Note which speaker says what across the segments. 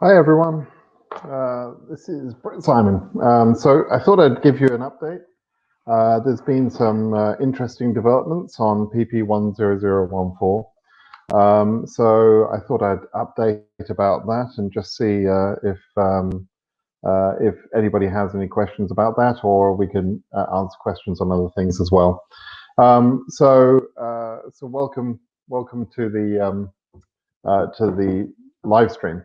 Speaker 1: Hi everyone, this is BritSimon. So I thought I'd give you an update. There's been some interesting developments on PP10014. So I thought I'd update about that and just see if anybody has any questions about that, or we can answer questions on other things as well. So welcome to the live stream.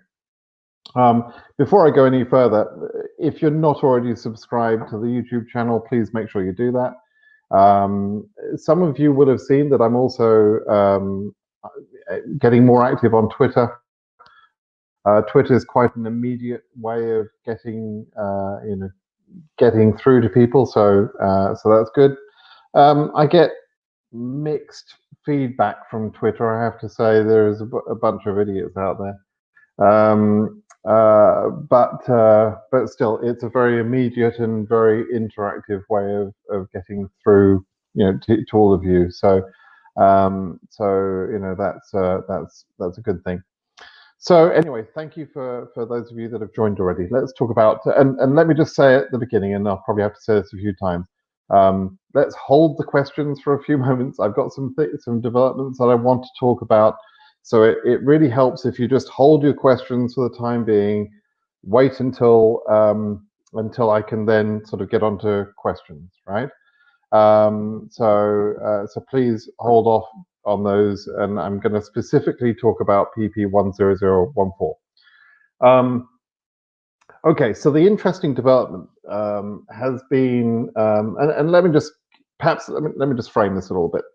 Speaker 1: Before I go any further, if you're not already subscribed to the YouTube channel, please make sure you do that. Some of you would have seen that I'm also getting more active on Twitter. Twitter is quite an immediate way of getting through to people, so that's good. I get mixed feedback from Twitter, I have to say. There's a bunch of idiots out there. But still, it's a very immediate and very interactive way of getting through, to all of you. So that's a good thing. So anyway, thank you for those of you that have joined already. Let's talk about, and let me just say at the beginning, and I'll probably have to say this a few times. Let's hold the questions for a few moments. I've got some developments that I want to talk about. So it really helps if you just hold your questions for the time being, wait until I can then sort of get onto questions, right? So please hold off on those, and I'm going to specifically talk about PP10014. Okay, so the interesting development has been, and let me just frame this a little bit.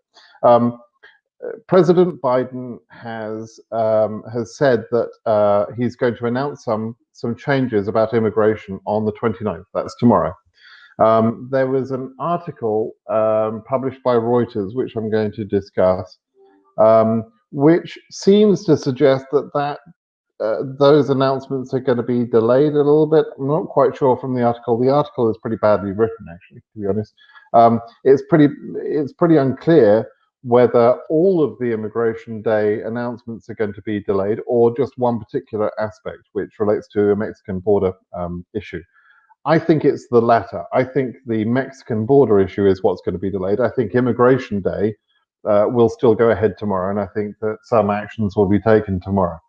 Speaker 1: President Biden has said that he's going to announce some changes about immigration on the 29th. That's tomorrow. There was an article published by Reuters, which I'm going to discuss, which seems to suggest that those announcements are going to be delayed a little bit. I'm not quite sure from the article. The article is pretty badly written, actually, to be honest. It's pretty unclear whether all of the Immigration Day announcements are going to be delayed or just one particular aspect, which relates to a Mexican border issue. I think it's the latter. I think the Mexican border issue is what's going to be delayed. I think Immigration Day will still go ahead tomorrow, and I think that some actions will be taken tomorrow.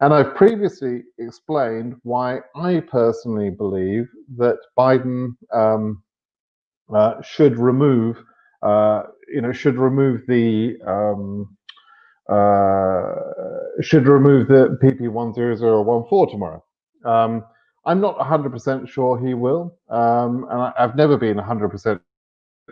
Speaker 1: And I've previously explained why I personally believe that Biden should remove the PP10014 tomorrow. I'm not 100% sure he will, and I've never been 100%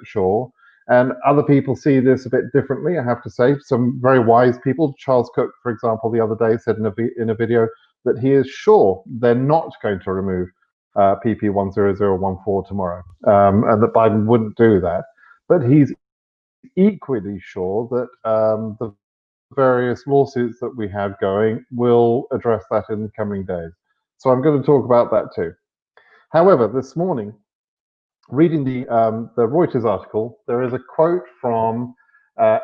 Speaker 1: sure. And other people see this a bit differently, I have to say. Some very wise people, Charles Cook, for example, the other day said in a video that he is sure they're not going to remove PP10014 tomorrow, and that Biden wouldn't do that. But he's equally sure that the various lawsuits that we have going will address that in the coming days. So I'm going to talk about that too. However, this morning, reading the Reuters article, there is a quote from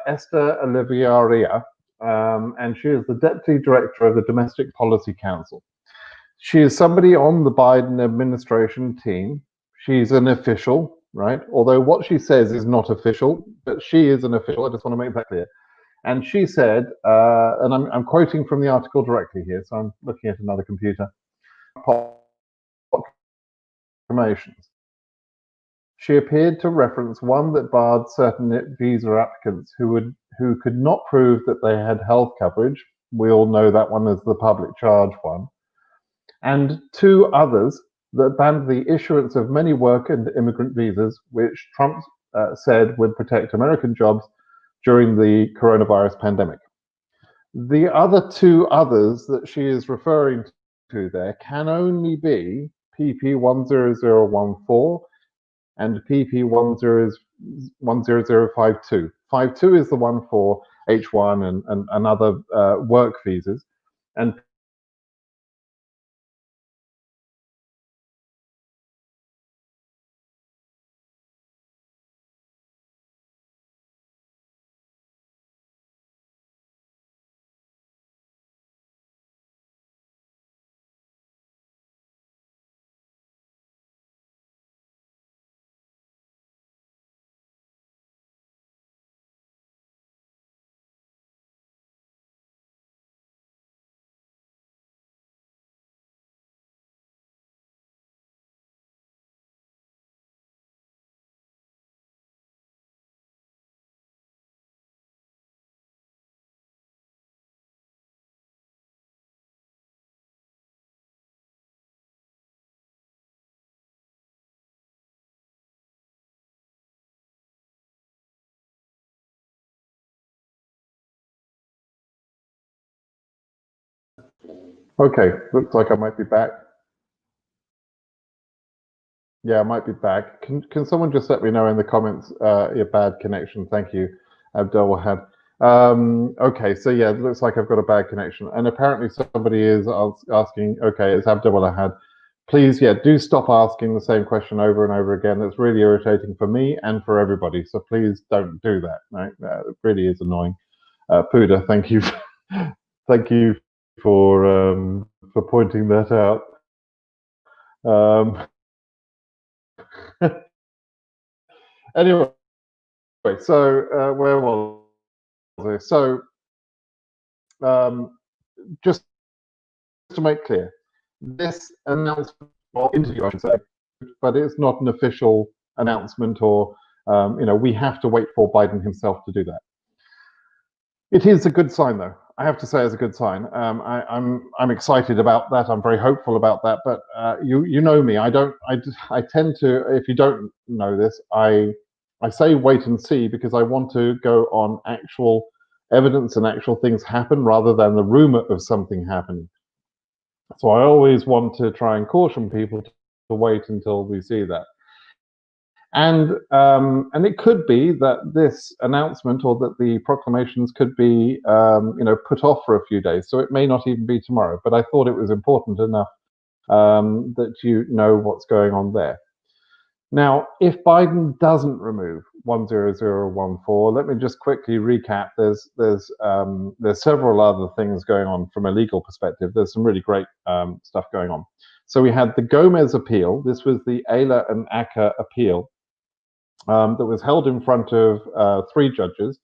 Speaker 1: Esther Oliveira, and she is the Deputy Director of the Domestic Policy Council. She is somebody on the Biden administration team. She's an official, right? Although what she says is not official, but she is an official. I just want to make that clear. And she said, and I'm quoting from the article directly here, so I'm looking at another computer. Proclamations. She appeared to reference one that barred certain visa applicants who could not prove that they had health coverage. We all know that one as the public charge one. And two others that banned the issuance of many work and immigrant visas, which Trump said would protect American jobs during the coronavirus pandemic. The other two others that she is referring to there can only be PP10014 and PP10052. 52 is the one for H1 and other work visas, and Okay, looks like I might be back. Yeah, I might be back. Can someone just let me know in the comments your bad connection? Thank you, Abdul Wahab. Okay, so yeah, it looks like I've got a bad connection, and apparently somebody is asking. Okay, it's Abdul Wahab. Please, yeah, do stop asking the same question over and over again. It's really irritating for me and for everybody. So please don't do that. Right? It really is annoying. Puda, thank you, thank you for pointing that out. Um, anyway, so where was I? So just to make clear, this announcement, or interview, I should say, but it's not an official announcement, or we have to wait for Biden himself to do that. It is a good sign, though. I have to say, it's a good sign. I'm excited about that. I'm very hopeful about that. But you know me. I tend to. If you don't know this, I say wait and see because I want to go on actual evidence and actual things happen rather than the rumor of something happening. So I always want to try and caution people to wait until we see that. And it could be that this announcement or that the proclamations could be put off for a few days. So it may not even be tomorrow. But I thought it was important enough that you know what's going on there. Now, if Biden doesn't remove 10014, let me just quickly recap. There's several other things going on from a legal perspective. There's some really great stuff going on. So we had the Gomez appeal. This was the Ayla and Acker appeal that was held in front of 3 judges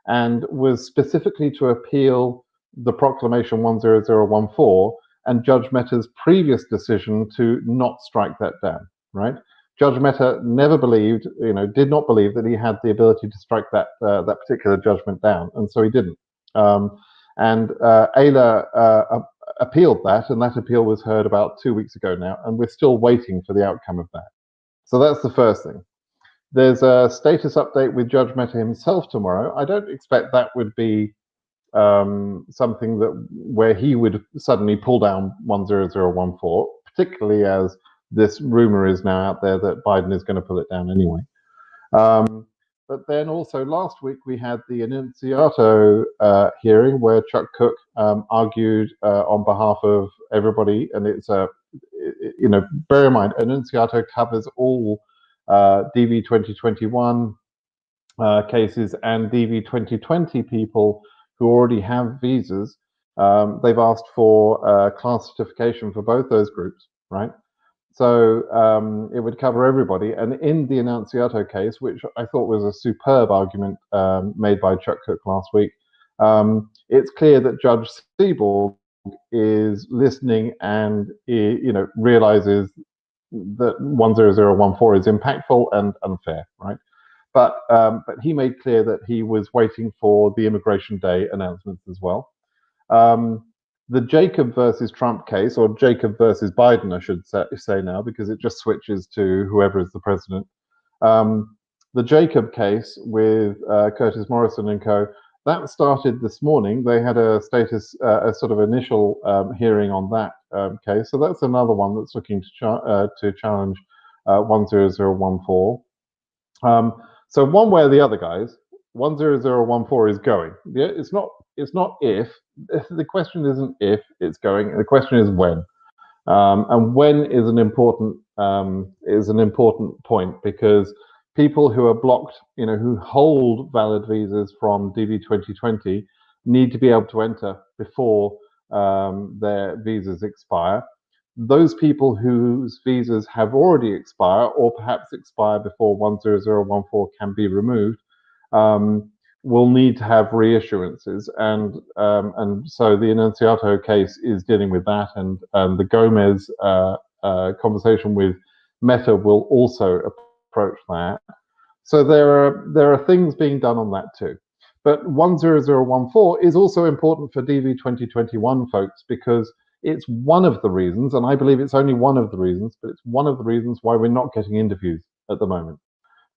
Speaker 1: and was specifically to appeal the Proclamation 10014 and Judge Mehta's previous decision to not strike that down, right? Judge Mehta never believed, did not believe that he had the ability to strike that particular judgment down, and so he didn't. And Ayla appealed that, and that appeal was heard about 2 weeks ago now, and we're still waiting for the outcome of that. So that's the first thing. There's a status update with Judge Mehta himself tomorrow. I don't expect that would be something where he would suddenly pull down 10014, particularly as this rumor is now out there that Biden is going to pull it down anyway. But then also last week we had the Annunziato hearing where Chuck Cook argued on behalf of everybody, and it's bear in mind Annunziato covers all DV2021 cases and DV2020 people who already have visas. They've asked for class certification for both those groups, right? So it would cover everybody. And in the Annunziato case, which I thought was a superb argument made by Chuck Cook last week, it's clear that Judge Seaborg is listening and realizes that 10014 is impactful and unfair, right? But he made clear that he was waiting for the Immigration Day announcements as well. The Jacob versus Trump case, or Jacob versus Biden, I should say now, because it just switches to whoever is the president. The Jacob case with Curtis Morrison and co. That started this morning. They had a sort of initial hearing on that case. So that's another one that's looking to challenge 10014. So one way or the other, guys, 10014 is going. Yeah, it's not if. The question isn't if it's going. The question is when. And when is an important point, because people who are blocked, who hold valid visas from DV2020 need to be able to enter before their visas expire. Those people whose visas have already expired or perhaps expire before 10014 can be removed will need to have reissuances, and so the Annunziato case is dealing with that, and the Gomez conversation with Mehta will also approach that. So there are things being done on that too. But 10014 is also important for DV2021 folks, because it's one of the reasons, and I believe it's only one of the reasons, but it's one of the reasons why we're not getting interviews at the moment.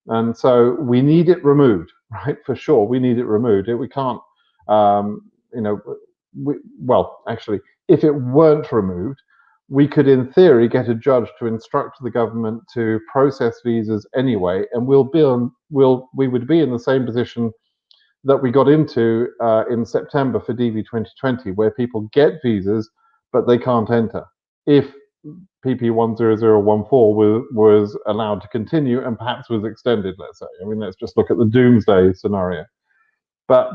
Speaker 1: And so we need it removed, right? For sure, we need it removed. We can't, actually, if it weren't removed, we could, in theory, get a judge to instruct the government to process visas anyway, and we would be in the same position that we got into in September for DV2020, where people get visas but they can't enter if PP10014 was allowed to continue and perhaps was extended, let's say. I mean, let's just look at the doomsday scenario. But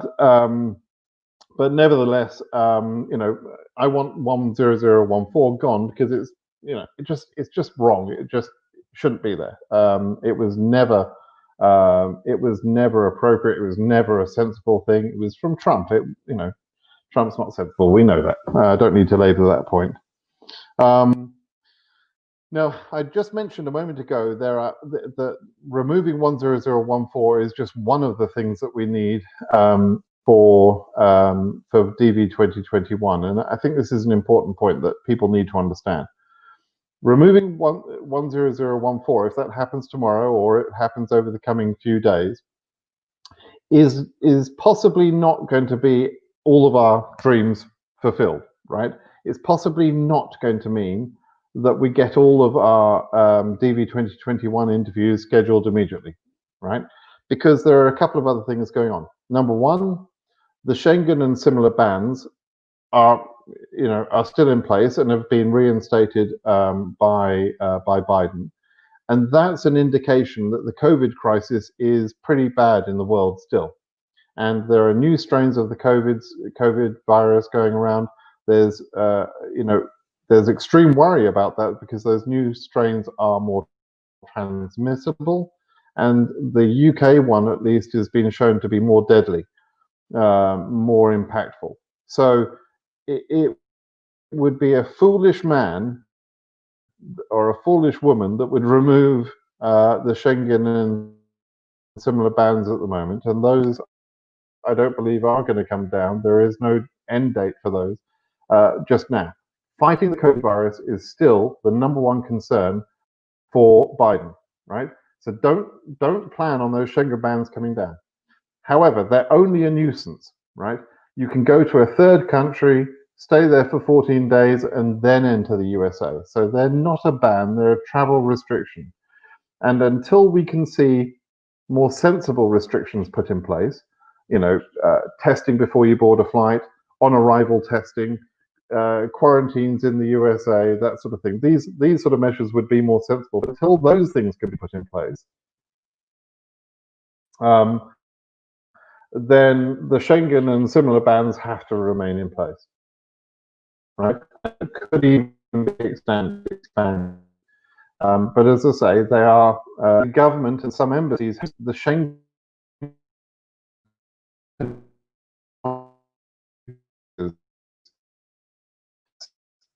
Speaker 1: nevertheless, you know, I want 10014 gone because it's, you know, it's just wrong. It just shouldn't be there. It was never appropriate. It was never a sensible thing. It was from Trump. You know, Trump's not sensible. We know that. I don't need to labour that point. Now, I just mentioned a moment ago that removing 10014 is just one of the things that we need for DV2021, and I think this is an important point that people need to understand. Removing 10014, if that happens tomorrow or it happens over the coming few days, is possibly not going to be all of our dreams fulfilled, right? It's possibly not going to mean that we get all of our DV2021 interviews scheduled immediately, right? Because there are a couple of other things going on. Number one, the Schengen and similar bans are still in place and have been reinstated by Biden, and that's an indication that the COVID crisis is pretty bad in the world still. And there are new strains of the COVID virus going around. There's extreme worry about that because those new strains are more transmissible, and the UK one at least has been shown to be more deadly, more impactful. So it would be a foolish man or a foolish woman that would remove the Schengen and similar bans at the moment, and those I don't believe are going to come down. There is no end date for those just now. Fighting the COVID virus is still the #1 concern for Biden, right? So don't plan on those Schengen bans coming down. However, they're only a nuisance, right? You can go to a third country, stay there for 14 days, and then enter the USA. So they're not a ban, they're a travel restriction. And until we can see more sensible restrictions put in place, testing before you board a flight, on arrival testing, quarantines in the USA, that sort of thing. These sort of measures would be more sensible. But until those things can be put in place, then the Schengen and similar bans have to remain in place, right? It could even be expanded. But as I say, they are the government and some embassies. The Schengen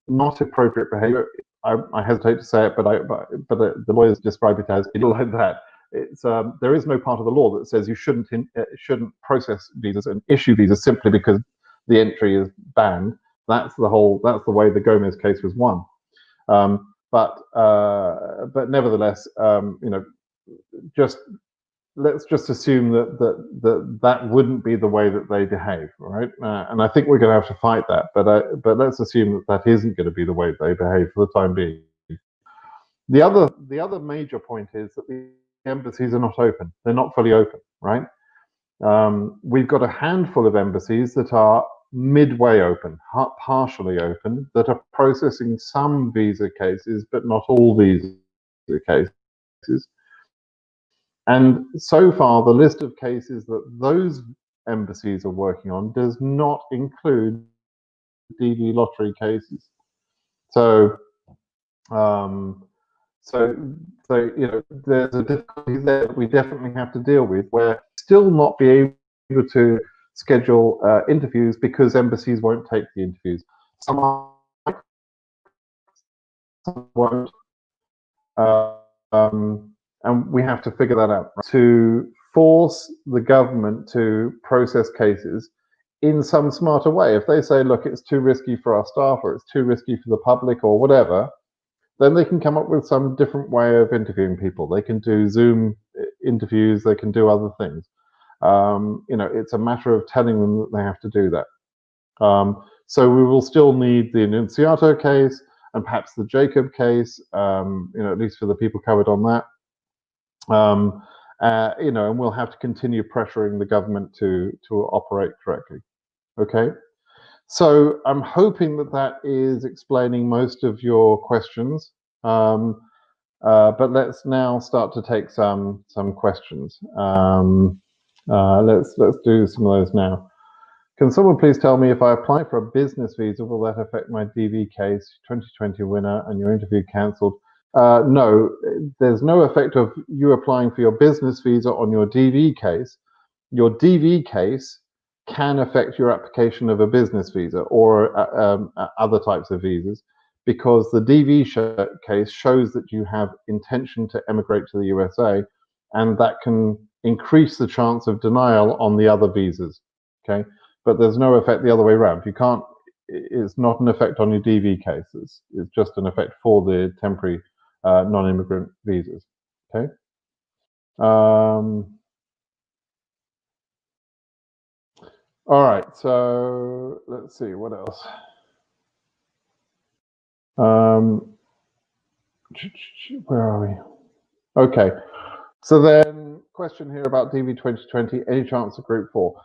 Speaker 1: not appropriate behavior. I hesitate to say it, but the lawyers describe it as like that. It's there is no part of the law that says you shouldn't process visas and issue visas simply because the entry is banned. That's the way the Gomez case was won. But nevertheless, let's just assume that wouldn't be the way that they behave, right? And I think we're going to have to fight that. But let's assume that isn't going to be the way they behave for the time being. The other major point is that the embassies are not open. They're not fully open, right? We've got a handful of embassies that are midway open, partially open, that are processing some visa cases, but not all visa cases. And so far, the list of cases that those embassies are working on does not include DV lottery cases. So there's a difficulty there that we definitely have to deal with. We're still not be able to schedule interviews because embassies won't take the interviews. Some won't. And we have to figure that out, right? To force the government to process cases in some smarter way. If they say, look, it's too risky for our staff, or it's too risky for the public, or whatever, then they can come up with some different way of interviewing people. They can do Zoom interviews, they can do other things. It's a matter of telling them that they have to do that. So we will still need the Annunziato case and perhaps the Jacob case, at least for the people covered on that. And we'll have to continue pressuring the government to operate correctly. Okay. So I'm hoping that is explaining most of your questions. But let's now start to take some questions. Let's do some of those now. Can someone please tell me, if I apply for a business visa, will that affect my DV case, 2020 winner, and your interview cancelled? No, there's no effect of you applying for your business visa on your DV case. Your DV case can affect your application of a business visa or other types of visas, because the DV case shows that you have intention to emigrate to the USA, and that can increase the chance of denial on the other visas. Okay, but there's no effect the other way around. You can't. It's not an effect on your DV case. It's just an effect for the temporary non-immigrant visas. Okay. All right, so let's see, what else? Where are we? Okay, so then question here about DV2020, any chance of Group 4?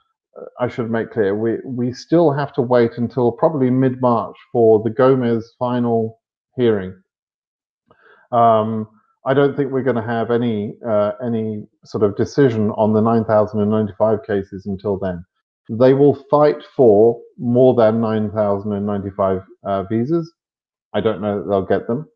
Speaker 1: I should make clear, we still have to wait until probably mid-March for the Gomez final hearing. I don't think we're going to have any sort of decision on the 9,095 cases until then. They will fight for more than 9,095 visas. I don't know that they'll get them,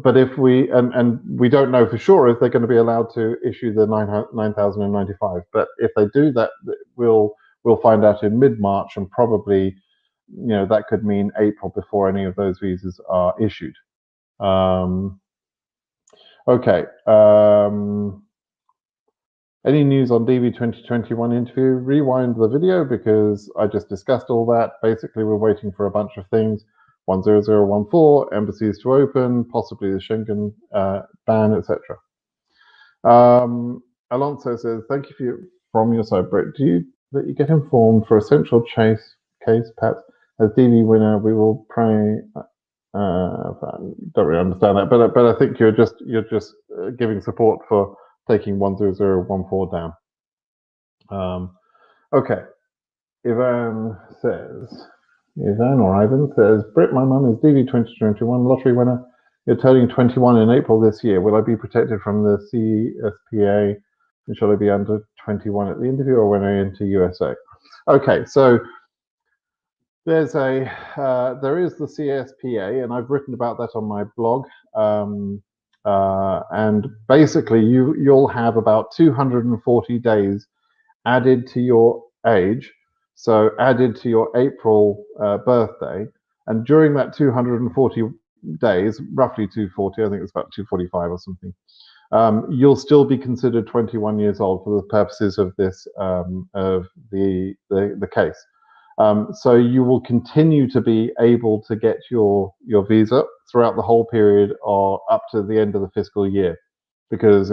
Speaker 1: but if we and we don't know for sure if they're going to be allowed to issue the 9,095. But if they do that, we'll find out in mid-March, and probably that could mean April before any of those visas are issued. Okay. Any news on DV2021 interview? Rewind the video because I just discussed all that. Basically, we're waiting for a bunch of things. 10014, embassies to open, possibly the Schengen ban, etc. Alonso says, thank you from your side, Brit. Do you that you get informed for a central case, perhaps as DV winner? We will pray. Don't really understand that, but I think you're just giving support for taking 10014 down. Okay, Ivan says, Brit, my mum is DV 2021 lottery winner. You're turning 21 in April this year. Will I be protected from the CSPA? And shall I be under 21 at the interview or when I enter USA? Okay, so there is the CSPA, and I've written about that on my blog. And basically, you'll have about 240 days added to your age, so added to your April birthday, and during that 240 days, roughly 240, I think it's about 245 or something, you'll still be considered 21 years old for the purposes of this of the case. So you will continue to be able to get your visa throughout the whole period or up to the end of the fiscal year, because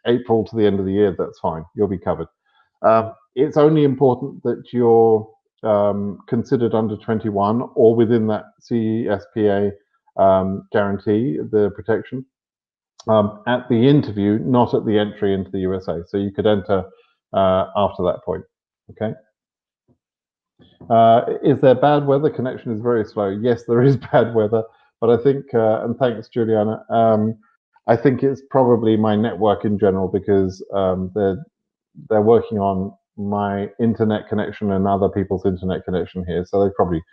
Speaker 1: April to the end of the year, that's fine. You'll be covered. It's only important that you're considered under 21 or within that CSPA guarantee, the protection, at the interview, not at the entry into the USA. So you could enter after that point. Okay. Is there bad weather? Connection is very slow. Yes, there is bad weather, but I think, and thanks, Juliana, I think it's probably my network in general, because they're working on my internet connection and other people's internet connection here, so they probably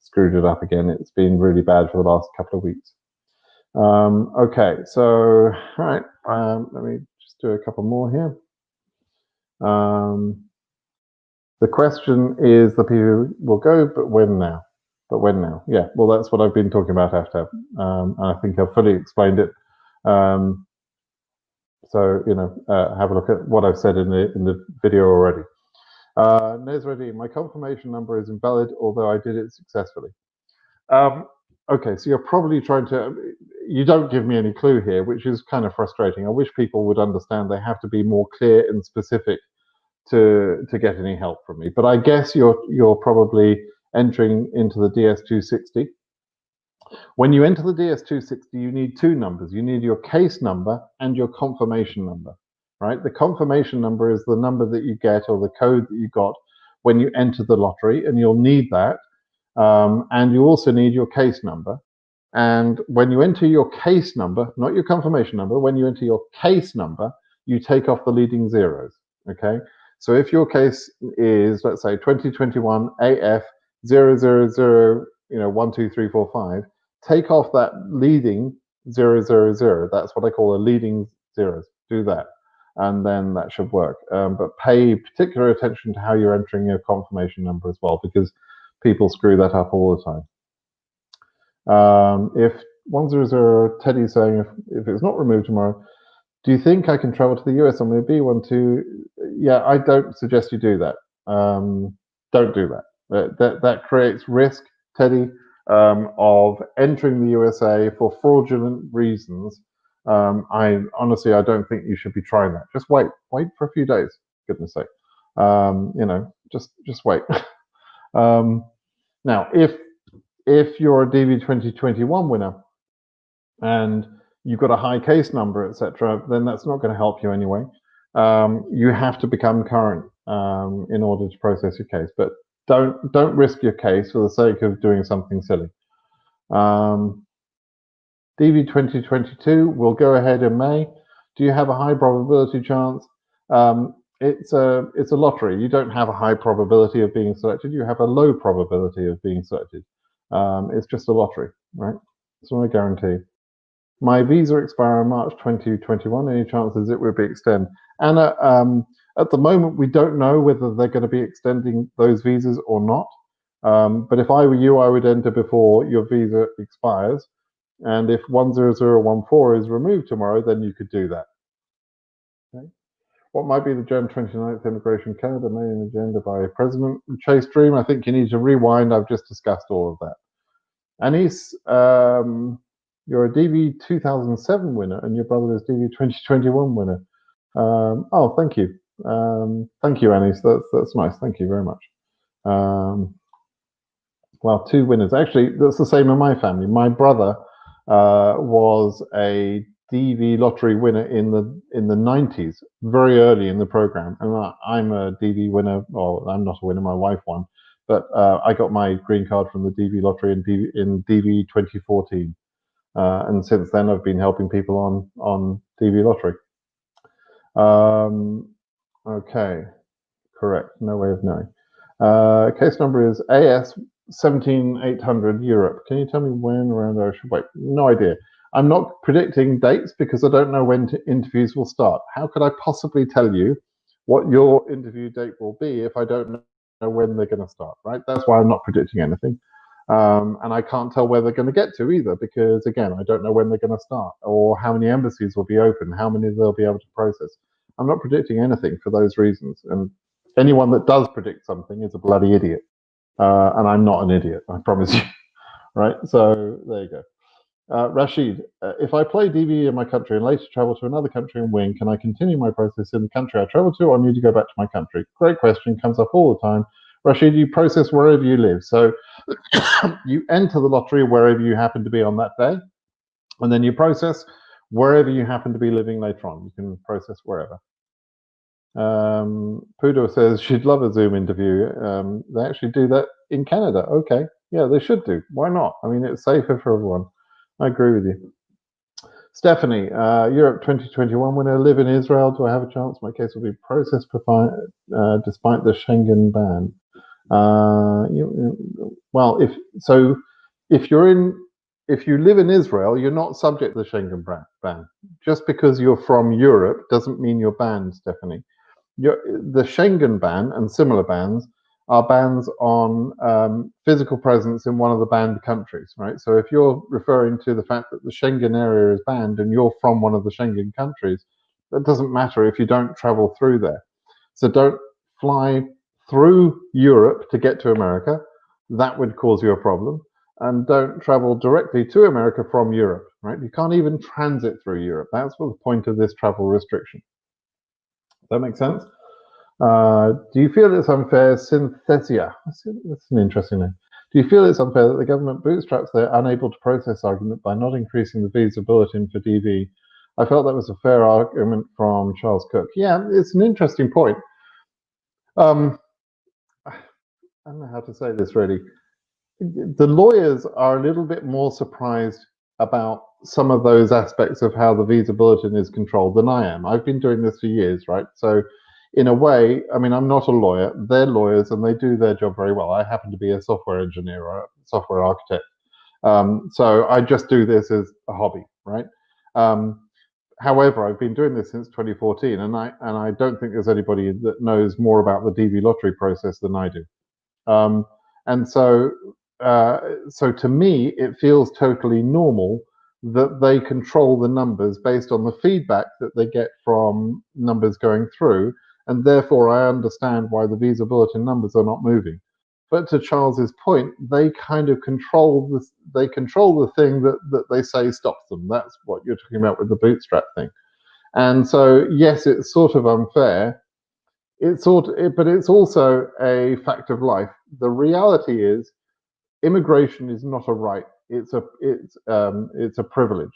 Speaker 1: screwed it up again. It's been really bad for the last couple of weeks. Okay, so, all right, let me just do a couple more here. The question is, the people will go, but when now? But when now? Yeah, well, that's what I've been talking about, after. And I think I've fully explained it. So, have a look at what I've said in the video already. Nezredi, my confirmation number is invalid, although I did it successfully. Okay, so you're probably trying to, you don't give me any clue here, which is kind of frustrating. I wish people would understand they have to be more clear and specific to get any help from me. But I guess you're probably entering into the DS260. When you enter the DS260, you need two numbers. You need your case number and your confirmation number, right? The confirmation number is the number that you get, or the code that you got when you enter the lottery, and you'll need that. And you also need your case number. And when you enter your case number, not your confirmation number, when you enter your case number, you take off the leading zeros, okay? So if your case is, let's say, 2021 AF 000, 1, 2, 3, 4, 5, take off that leading 000. That's what I call a leading zeros. Do that, and then that should work. But pay particular attention to how you're entering your confirmation number as well, because people screw that up all the time. If 100 Teddy's saying if it's not removed tomorrow, do you think I can travel to the US on my B12? Yeah, I don't suggest you do that. Don't do that. That creates risk, Teddy, of entering the USA for fraudulent reasons. I honestly don't think you should be trying that. Just wait for a few days. Goodness sake, just wait. Now, if you're a DV2021 winner and you've got a high case number, etc., then that's not going to help you anyway. You have to become current in order to process your case, but don't risk your case for the sake of doing something silly. DV2022 will go ahead in May. Do you have a high probability chance? It's a lottery. You don't have a high probability of being selected. You have a low probability of being selected. It's just a lottery, right? It's not a guarantee. My visa expires in March 2021. Any chances it will be extended? Anna, at the moment, we don't know whether they're going to be extending those visas or not. But if I were you, I would enter before your visa expires. And if 10014 is removed tomorrow, then you could do that. Okay. What might be the Jan 29th Immigration Canada main agenda by President Chase Dream? I think you need to rewind. I've just discussed all of that. Anis, you're a DV 2007 winner, and your brother is DV 2021 winner. Oh, thank you. Thank you, Anis. That's nice. Thank you very much. Well, two winners. Actually, that's the same in my family. My brother was a DV lottery winner in the 90s, very early in the program, and I'm a DV winner. Well, I'm not a winner. My wife won, but I got my green card from the DV lottery in DV 2014, and since then I've been helping people on DV lottery. Okay, correct. No way of knowing. Case number is AS 17800 Europe. Can you tell me when around I should wait? No idea. I'm not predicting dates because I don't know when interviews will start. How could I possibly tell you what your interview date will be if I don't know when they're going to start, right? That's why I'm not predicting anything. And I can't tell where they're going to get to either because, again, I don't know when they're going to start or how many embassies will be open, how many they'll be able to process. I'm not predicting anything for those reasons. And anyone that does predict something is a bloody idiot. And I'm not an idiot, I promise you. Right? So there you go. Rashid, if I play DV in my country and later travel to another country and win, can I continue my process in the country I travel to, or need to go back to my country? Great question, comes up all the time. Rashid, you process wherever you live. So you enter the lottery wherever you happen to be on that day, and then you process wherever you happen to be living later on. You can process wherever. Pudo says she'd love a Zoom interview. They actually do that in Canada. Okay, yeah, they should do. Why not? I mean, it's safer for everyone. I agree with you. Stephanie, Europe 2021 winner, live in Israel. Do I have a chance? My case will be processed despite the Schengen ban. Well, if you live in Israel, you're not subject to the Schengen ban. Just because you're from Europe doesn't mean you're banned, Stephanie. The Schengen ban and similar bans are bans on physical presence in one of the banned countries, right? So if you're referring to the fact that the Schengen area is banned and you're from one of the Schengen countries, that doesn't matter if you don't travel through there. So don't fly through Europe to get to America. That would cause you a problem. And don't travel directly to America from Europe, right? You can't even transit through Europe. That's what the point of this travel restriction. Does that make sense? Do you feel it's unfair, Synthesia? That's an interesting name. Do you feel it's unfair that the government bootstraps their unable to process argument by not increasing the visa bulletin for DV? I felt that was a fair argument from Charles Cook. Yeah, it's an interesting point. I don't know how to say this really. The lawyers are a little bit more surprised about some of those aspects of how the visa bulletin is controlled than I am. I've been doing this for years, right? So in a way, I mean, I'm not a lawyer. They're lawyers and they do their job very well. I happen to be a software engineer or a software architect. So I just do this as a hobby, right? However, I've been doing this since 2014, and I don't think there's anybody that knows more about the DV lottery process than I do. And so to me, it feels totally normal that they control the numbers based on the feedback that they get from numbers going through, and therefore I understand why the visa bulletin numbers are not moving. But to Charles's point, they kind of control this. They control the thing that they say stops them. That's what you're talking about with the bootstrap thing. And so, yes, it's sort of unfair. But it's also a fact of life. The reality is, immigration is not a right. It's a privilege.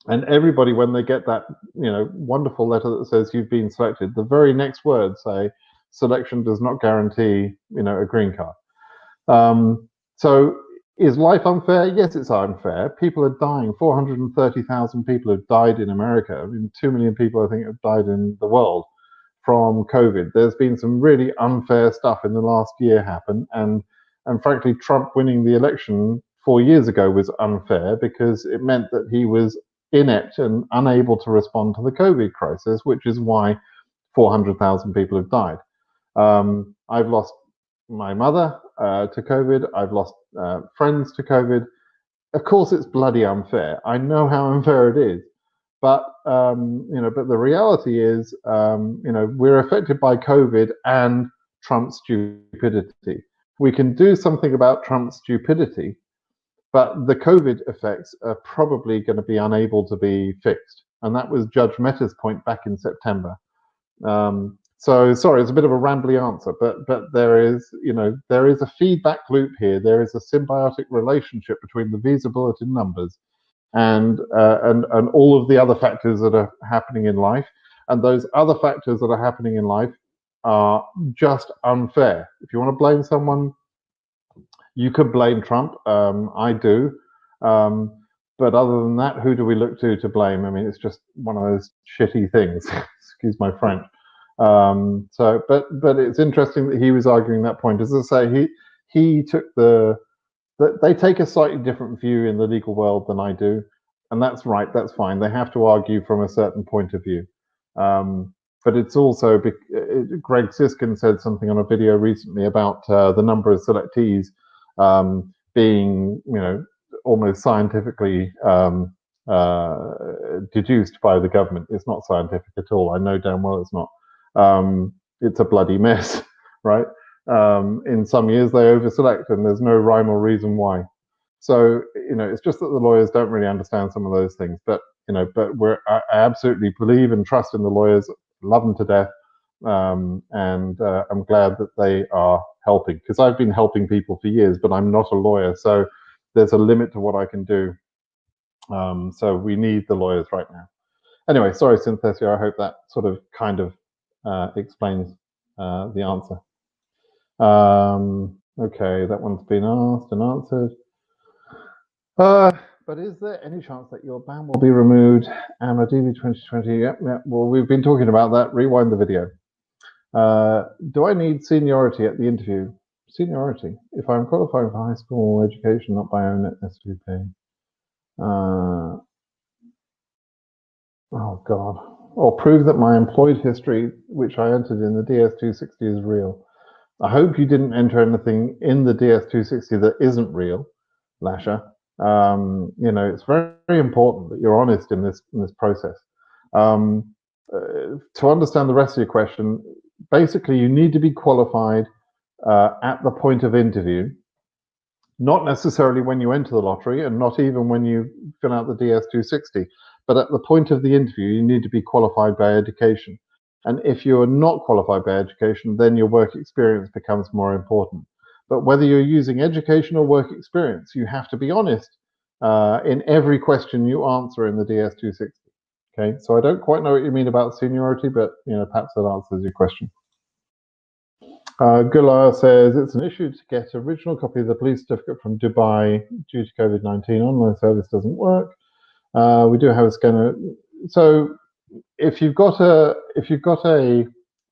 Speaker 1: And everybody, when they get that wonderful letter that says you've been selected, the very next words say selection does not guarantee a green card. So is life unfair? Yes, it's unfair. People are dying. 430,000 people have died in America. I mean, 2 million people, I think, have died in the world from COVID. There's been some really unfair stuff in the last year happen, and frankly, Trump winning the election 4 years ago was unfair because it meant that he was inept and unable to respond to the COVID crisis, which is why 400,000 people have died. I've lost my mother to COVID. I've lost friends to COVID. Of course, it's bloody unfair. I know how unfair it is. But but the reality is, we're affected by COVID and Trump's stupidity. We can do something about Trump's stupidity, but the COVID effects are probably going to be unable to be fixed. And that was Judge Mehta's point back in September. So sorry, it's a bit of a rambly answer, but there is a feedback loop here. There is a symbiotic relationship between the visa bulletin numbers and all of the other factors that are happening in life, and those other factors that are happening in life are just unfair. If you want to blame someone, you could blame Trump. I do, but other than that, who do we look to blame? I mean, it's just one of those shitty things. Excuse my French. But it's interesting that he was arguing that point. As I say, he took they take a slightly different view in the legal world than I do, and that's right, that's fine. They have to argue from a certain point of view. But it's also, Greg Siskin said something on a video recently about the number of selectees being, almost scientifically deduced by the government. It's not scientific at all. I know damn well it's not. It's a bloody mess, right? In some years they overselect and there's no rhyme or reason why. So, it's just that the lawyers don't really understand some of those things. But, I absolutely believe and trust in the lawyers, love them to death. And I'm glad that they are helping, because I've been helping people for years, but I'm not a lawyer. So there's a limit to what I can do. So we need the lawyers right now. Anyway, sorry, Synthesia, I hope that sort of kind of explains the answer. Okay, that one's been asked and answered. But is there any chance that your ban will be removed? AMA DV2020, yep. Well, we've been talking about that. Rewind the video. Do I need seniority at the interview? Seniority? If I'm qualifying for high school education, not by own SVP. Oh, God. Or prove that my employed history, which I entered in the DS260, is real. I hope you didn't enter anything in the DS260 that isn't real, Lasha. It's very, very important that you're honest in this process. To understand the rest of your question, basically you need to be qualified at the point of interview, not necessarily when you enter the lottery and not even when you fill out the DS260, but at the point of the interview you need to be qualified by education. And if you're not qualified by education, then your work experience becomes more important. But whether you're using education or work experience, you have to be honest in every question you answer in the DS260. Okay, so I don't quite know what you mean about seniority, but perhaps that answers your question. Gular says it's an issue to get original copy of the police certificate from Dubai due to COVID-19. Online service doesn't work. We do have a scanner. So if you've got a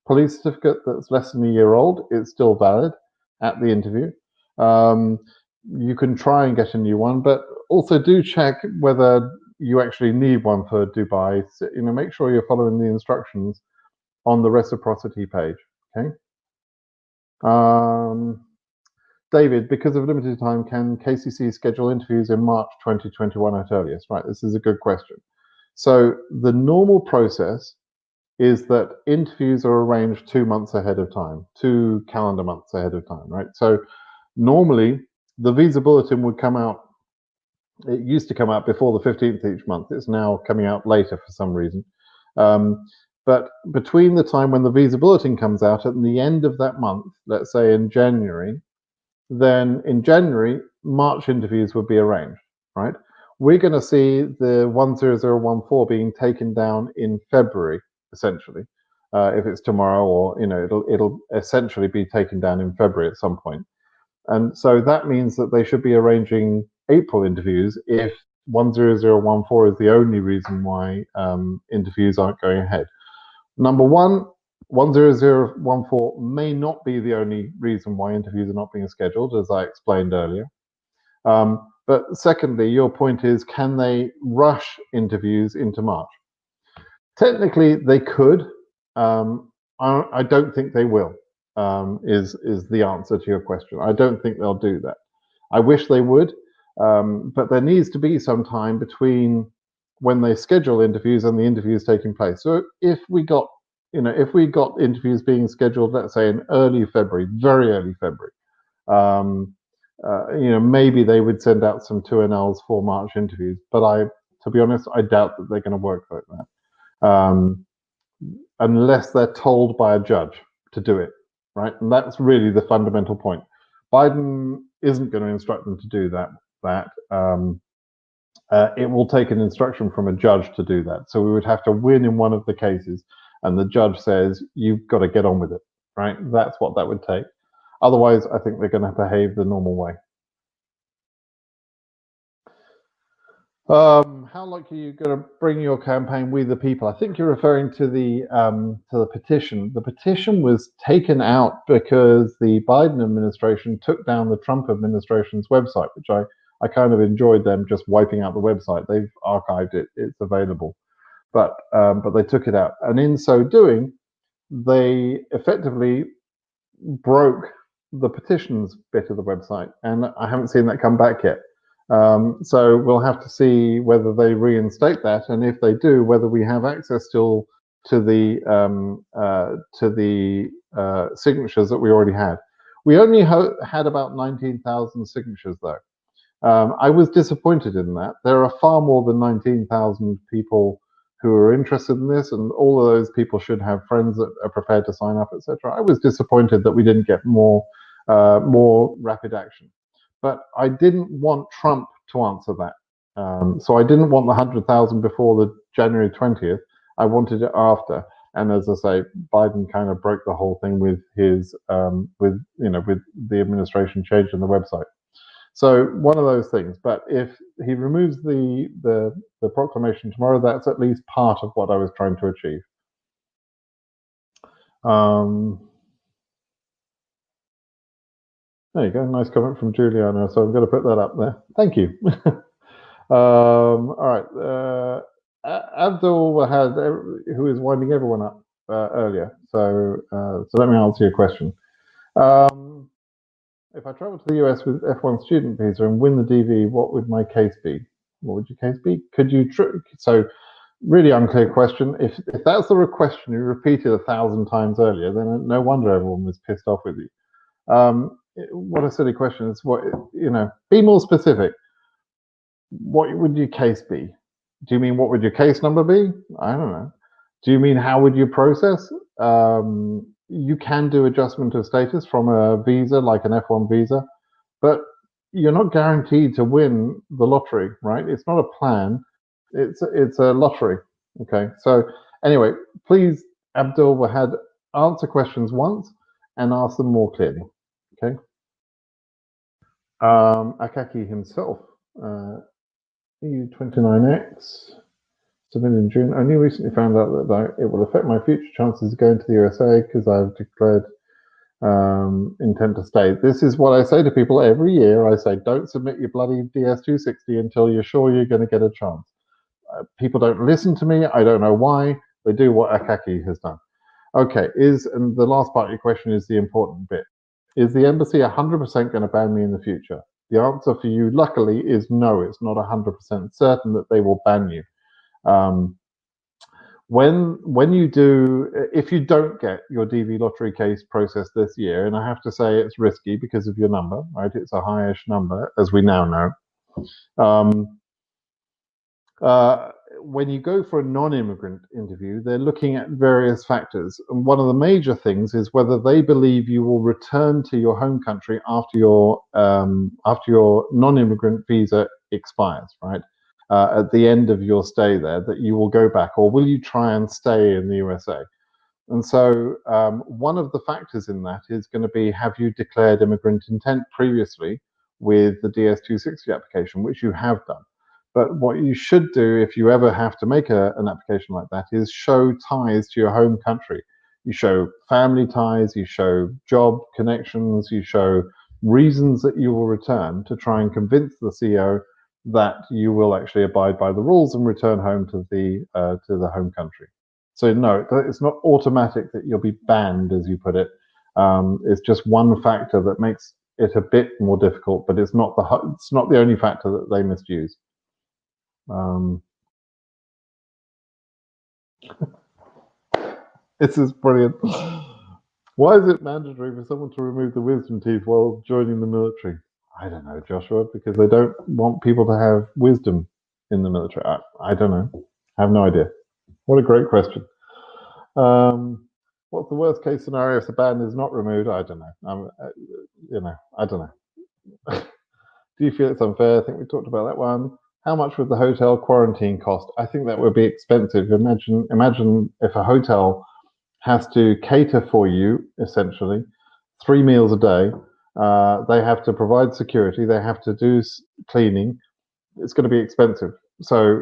Speaker 1: police certificate that's less than a year old, it's still valid at the interview. You can try and get a new one, but also do check whether you actually need one for Dubai. So, make sure you're following the instructions on the reciprocity page. Okay. David, because of limited time, can KCC schedule interviews in March 2021 at earliest? Right, this is a good question. So the normal process is that interviews are arranged 2 months ahead of time, 2 calendar months ahead of time, right? So normally the visa bulletin would come out, it used to come out before the 15th each month. It's now coming out later for some reason. But between the time when the visa bulletin comes out and the end of that month, let's say in January, then in January, March interviews would be arranged, right? We're going to see the 10014 being taken down in February, essentially, if it's tomorrow, or it'll essentially be taken down in February at some point. And so that means that they should be arranging April interviews if 10014 is the only reason why interviews aren't going ahead. Number one, 10014 may not be the only reason why interviews are not being scheduled, as I explained earlier. But secondly, your point is, can they rush interviews into March? Technically, they could. I don't think they will, is the answer to your question. I don't think they'll do that. I wish they would, but there needs to be some time between when they schedule interviews and the interviews taking place. So if we got interviews being scheduled, let's say in early February, very early February, maybe they would send out some 2NLs for March interviews. But to be honest, I doubt that they're going to work like that, unless they're told by a judge to do it, right? And that's really the fundamental point. Biden isn't going to instruct them to do that. It will take an instruction from a judge to do that. So we would have to win in one of the cases, and the judge says, you've got to get on with it, right? That's what that would take. Otherwise, I think they're going to behave the normal way. How likely are you going to bring your campaign We the People? I think you're referring to the petition. The petition was taken out because the Biden administration took down the Trump administration's website, which I kind of enjoyed them just wiping out the website. They've archived it; it's available, but they took it out, and in so doing, they effectively broke the petitions bit of the website, and I haven't seen that come back yet. So we'll have to see whether they reinstate that, and if they do, whether we have access still to the signatures that we already had. We only had about 19,000 signatures, though. I was disappointed in that. There are far more than 19,000 people who are interested in this, and all of those people should have friends that are prepared to sign up, etc. I was disappointed that we didn't get more rapid action. But I didn't want Trump to answer that. So I didn't want the 100,000 before the January 20th. I wanted it after. And as I say, Biden kind of broke the whole thing with his, with the administration changing the website. So one of those things. But if he removes the proclamation tomorrow, that's at least part of what I was trying to achieve. There you go, nice comment from Juliana. So I'm going to put that up there. Thank you. All right, Abdul had, who is winding everyone up earlier. So let me answer your question. If I travel to the US with F1 student visa and win the DV, what would my case be? What would your case be? Could you? So really unclear question. If that's the question you repeated 1,000 times earlier, then no wonder everyone was pissed off with you. What a silly question. It's what, be more specific. What would your case be? Do you mean what would your case number be? I don't know. Do you mean how would you process? You can do adjustment of status from a visa, like an F1 visa, but you're not guaranteed to win the lottery, right? It's not a plan. It's a lottery. Okay. So anyway, please, Abdul Wahad, answer questions once and ask them more clearly. Okay. Akaki himself, EU29X, submitted in June. Only recently found out that it will affect my future chances of going to the USA because I've declared intent to stay. This is what I say to people every year. I say, don't submit your bloody DS260 until you're sure you're going to get a chance. People don't listen to me. I don't know why. They do what Akaki has done. Okay, and the last part of your question is the important bit. Is the embassy 100% going to ban me in the future? The answer for you, luckily, is no. It's not 100% certain that they will ban you. When you do, if you don't get your DV lottery case processed this year, and I have to say it's risky because of your number, right? It's a highish number, as we now know. When you go for a non-immigrant interview, they're looking at various factors. And one of the major things is whether they believe you will return to your home country after your non-immigrant visa expires, right? At the end of your stay there, that you will go back, or will you try and stay in the USA? And so one of the factors in that is going to be, have you declared immigrant intent previously with the DS260 application, which you have done. But what you should do if you ever have to make an application like that is show ties to your home country. You show family ties, you show job connections, you show reasons that you will return to try and convince the CEO that you will actually abide by the rules and return home to the home country. So no, it's not automatic that you'll be banned, as you put it. It's just one factor that makes it a bit more difficult, but it's not the only factor that they misuse. This is brilliant. Why is it mandatory for someone to remove the wisdom teeth while joining the military? I don't know, Joshua, because they don't want people to have wisdom in the military. I don't know. I have no idea. What a great question. What's the worst case scenario if the ban is not removed? I don't know. I don't know. Do you feel it's unfair? I think we talked about that one. How much would the hotel quarantine cost? I think that would be expensive. Imagine if a hotel has to cater for you, essentially, 3 meals a day. They have to provide security. They have to do cleaning. It's going to be expensive. So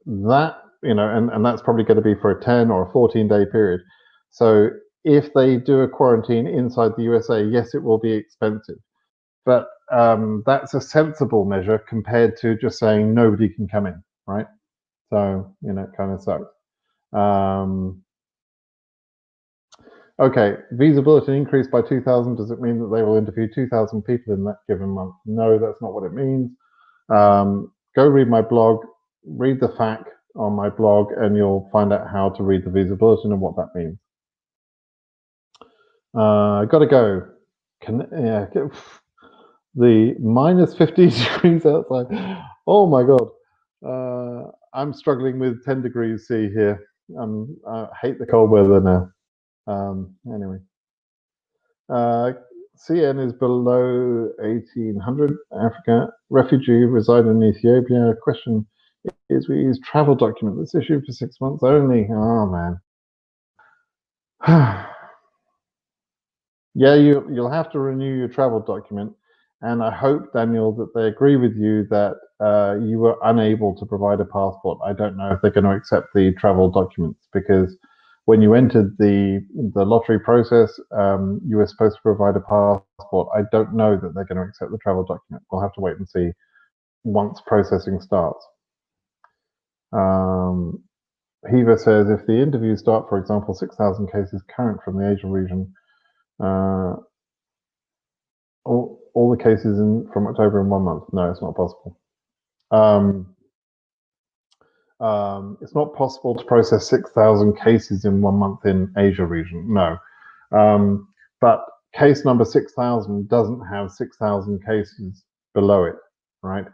Speaker 1: that, and that's probably going to be for a 10 or a 14-day period. So if they do a quarantine inside the USA, yes, it will be expensive. But that's a sensible measure compared to just saying nobody can come in, right? So, it kind of sucks. Okay, visa bulletin increased by 2,000. Does it mean that they will interview 2,000 people in that given month? No, that's not what it means. Go read my blog, read the FAQ on my blog, and you'll find out how to read the visa bulletin and what that means. Gotta go. The minus 50 degrees outside. Oh my God. I'm struggling with 10 degrees C here. I hate the cold weather now. Anyway. CN is below 1800. Africa. Refugee reside in Ethiopia. Question is, we use travel document that's issued for 6 months only. Oh man. Yeah, you'll have to renew your travel document. And I hope, Daniel, that they agree with you that you were unable to provide a passport. I don't know if they're going to accept the travel documents, because when you entered the lottery process, you were supposed to provide a passport. I don't know that they're going to accept the travel document. We'll have to wait and see once processing starts. Hiva says, if the interviews start, for example, 6,000 cases current from the Asia region, all the cases from October in 1 month. No, it's not possible. It's not possible to process 6,000 cases in 1 month in Asia region. No, but case number 6,000 doesn't have 6,000 cases below it, right?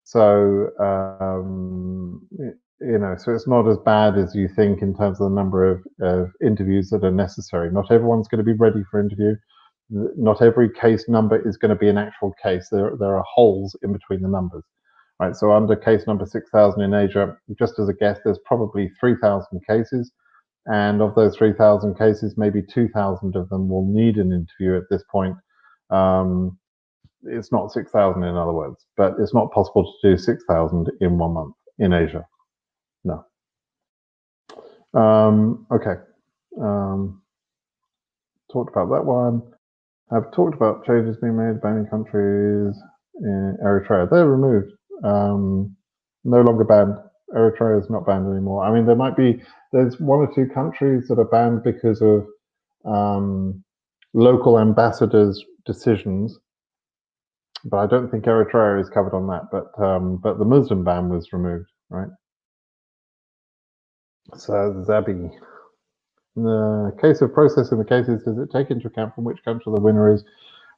Speaker 1: So so it's not as bad as you think in terms of the number of interviews that are necessary. Not everyone's going to be ready for interview. Not every case number is going to be an actual case. There are holes in between the numbers, right? So under case number 6,000 in Asia, just as a guess, there's probably 3,000 cases. And of those 3,000 cases, maybe 2,000 of them will need an interview at this point. It's not 6,000 in other words, but it's not possible to do 6,000 in 1 month in Asia. No. Okay. Talked about that one. I've talked about changes being made, banning countries in Eritrea. They're removed. No longer banned. Eritrea is not banned anymore. I mean, there's 1 or 2 countries that are banned because of local ambassadors' decisions, but I don't think Eritrea is covered on that. But the Muslim ban was removed, right? So Zabi, in the case of processing the cases, does it take into account from which country the winner is,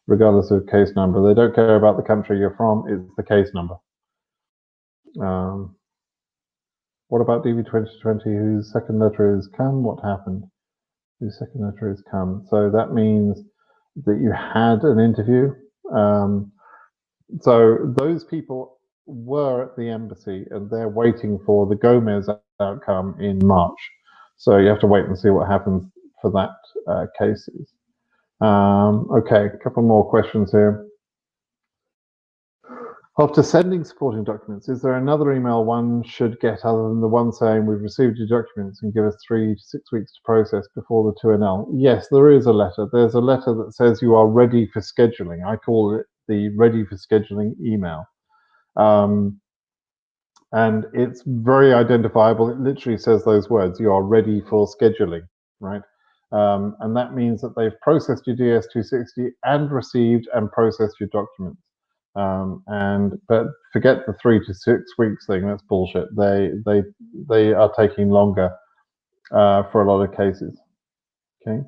Speaker 1: regardless of case number? They don't care about the country you're from, it's the case number. What about DV2020, whose second letter is come? What happened? Whose second letter is come? So that means that you had an interview. So those people were at the embassy and they're waiting for the Gomez outcome in March. So you have to wait and see what happens for that cases. Okay, a couple more questions here. After sending supporting documents, is there another email one should get other than the one saying we've received your documents and give us 3 to 6 weeks to process before the 2NL? Yes, there is a letter. There's a letter that says you are ready for scheduling. I call it the ready for scheduling email. And it's very identifiable. It literally says those words, you are ready for scheduling, right? And that means that they've processed your DS-260 and received and processed your documents. But forget the 3 to 6 weeks thing. That's bullshit. They are taking longer for a lot of cases. Okay.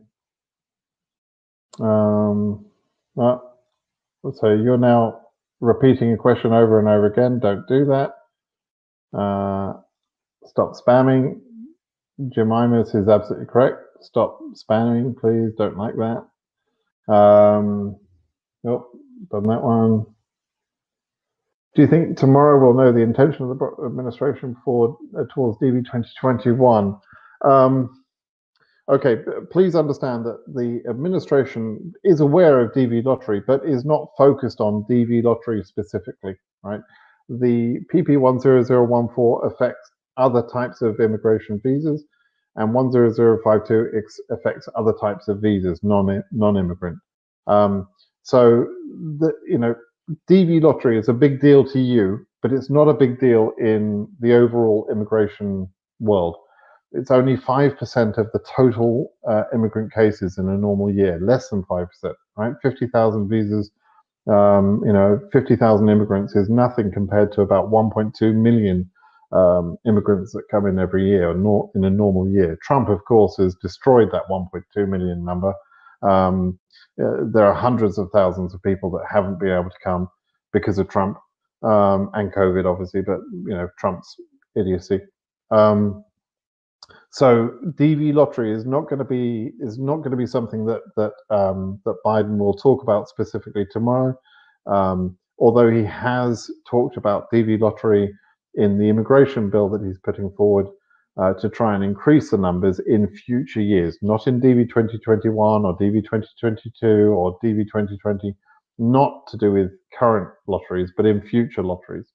Speaker 1: So you're now repeating a question over and over again. Don't do that. Stop spamming. Jemimas is absolutely correct. Stop spamming, please. Don't like that. Nope, done that one. Do you think tomorrow we'll know the intention of the administration towards DV2021? Okay, please understand that the administration is aware of DV lottery, but is not focused on DV lottery specifically, right? The PP10014 affects other types of immigration visas, and 10052 affects other types of visas, non-immigrant. So DV lottery is a big deal to you, but it's not a big deal in the overall immigration world. It's only 5% of the total immigrant cases in a normal year, less than 5%, right? 50,000 visas, 50,000 immigrants is nothing compared to about 1.2 million immigrants that come in every year in a normal year. Trump, of course, has destroyed that 1.2 million number. There are hundreds of thousands of people that haven't been able to come because of Trump and COVID, obviously, but Trump's idiocy. So DV lottery is not going to be something that Biden will talk about specifically tomorrow. Although he has talked about DV lottery in the immigration bill that he's putting forward to try and increase the numbers in future years, not in DV2021 or DV2022 or DV2020, not to do with current lotteries, but in future lotteries.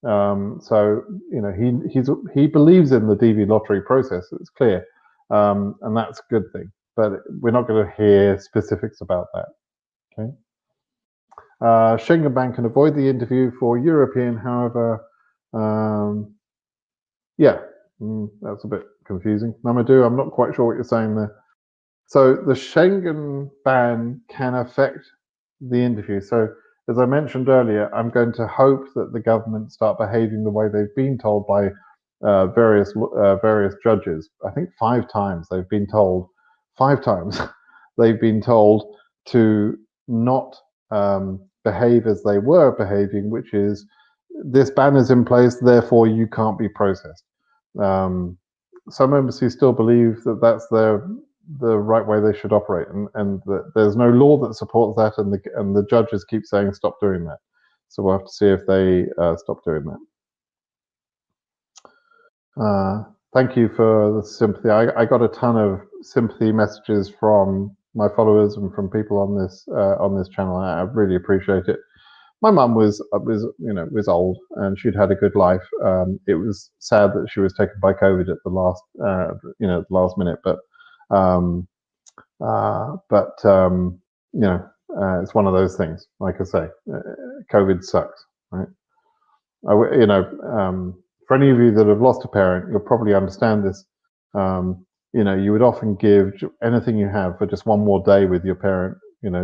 Speaker 1: So he believes in the DV lottery process. It's clear, and that's a good thing. But we're not going to hear specifics about that. Okay. Schengen Bank can avoid the interview for European, however. That's a bit confusing. Mamadou, I'm not quite sure what you're saying there. So the Schengen ban can affect the interview. So as I mentioned earlier, I'm going to hope that the government start behaving the way they've been told by various judges. I think 5 times they've been told. 5 times they've been told to not behave as they were behaving, which is this ban is in place, therefore you can't be processed. some embassies still believe that that's the right way they should operate, and that there's no law that supports that, and the judges keep saying stop doing that. So we'll have to see if they stop doing that. Thank you for the sympathy. I got a ton of sympathy messages from my followers and from people on this channel. I really appreciate it. My mum was old, and she'd had a good life. It was sad that she was taken by COVID at the last minute, but it's one of those things. Like I say, COVID sucks, right? For any of you that have lost a parent, you'll probably understand this. You would often give anything you have for just one more day with your parent.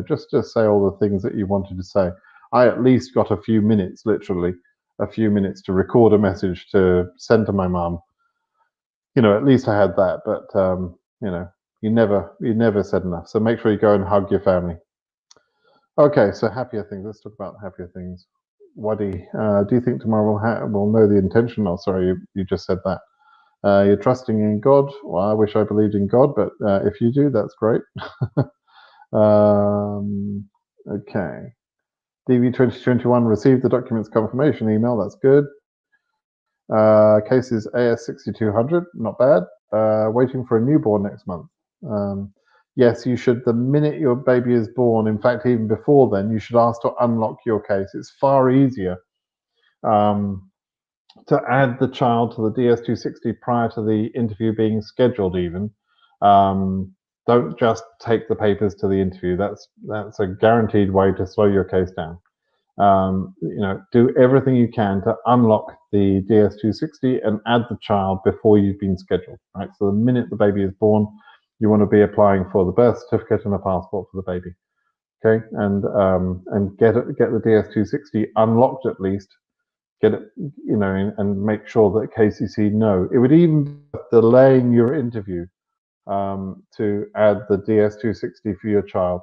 Speaker 1: Just say all the things that you wanted to say. I at least got a few minutes, literally a few minutes, to record a message to send to my mum. At least I had that, but you never said enough. So make sure you go and hug your family. Okay, so happier things. Let's talk about happier things. Waddy, do you think tomorrow we'll know the intention? Oh, sorry, you just said that. You're trusting in God. Well, I wish I believed in God, but if you do, that's great. Okay. DV2021 received the documents confirmation email. That's good. Case is AS6200. Not bad. Waiting for a newborn next month. Yes, you should, the minute your baby is born, in fact, even before then, you should ask to unlock your case. It's far easier to add the child to the DS260 prior to the interview being scheduled even. Don't just take the papers to the interview. That's a guaranteed way to slow your case down. Do everything you can to unlock the DS260 and add the child before you've been scheduled, right? So the minute the baby is born, you want to be applying for the birth certificate and a passport for the baby, okay? And get the DS260 unlocked at least. Get it, and make sure that KCC know. It would even be delaying your interview to add the DS260 for your child.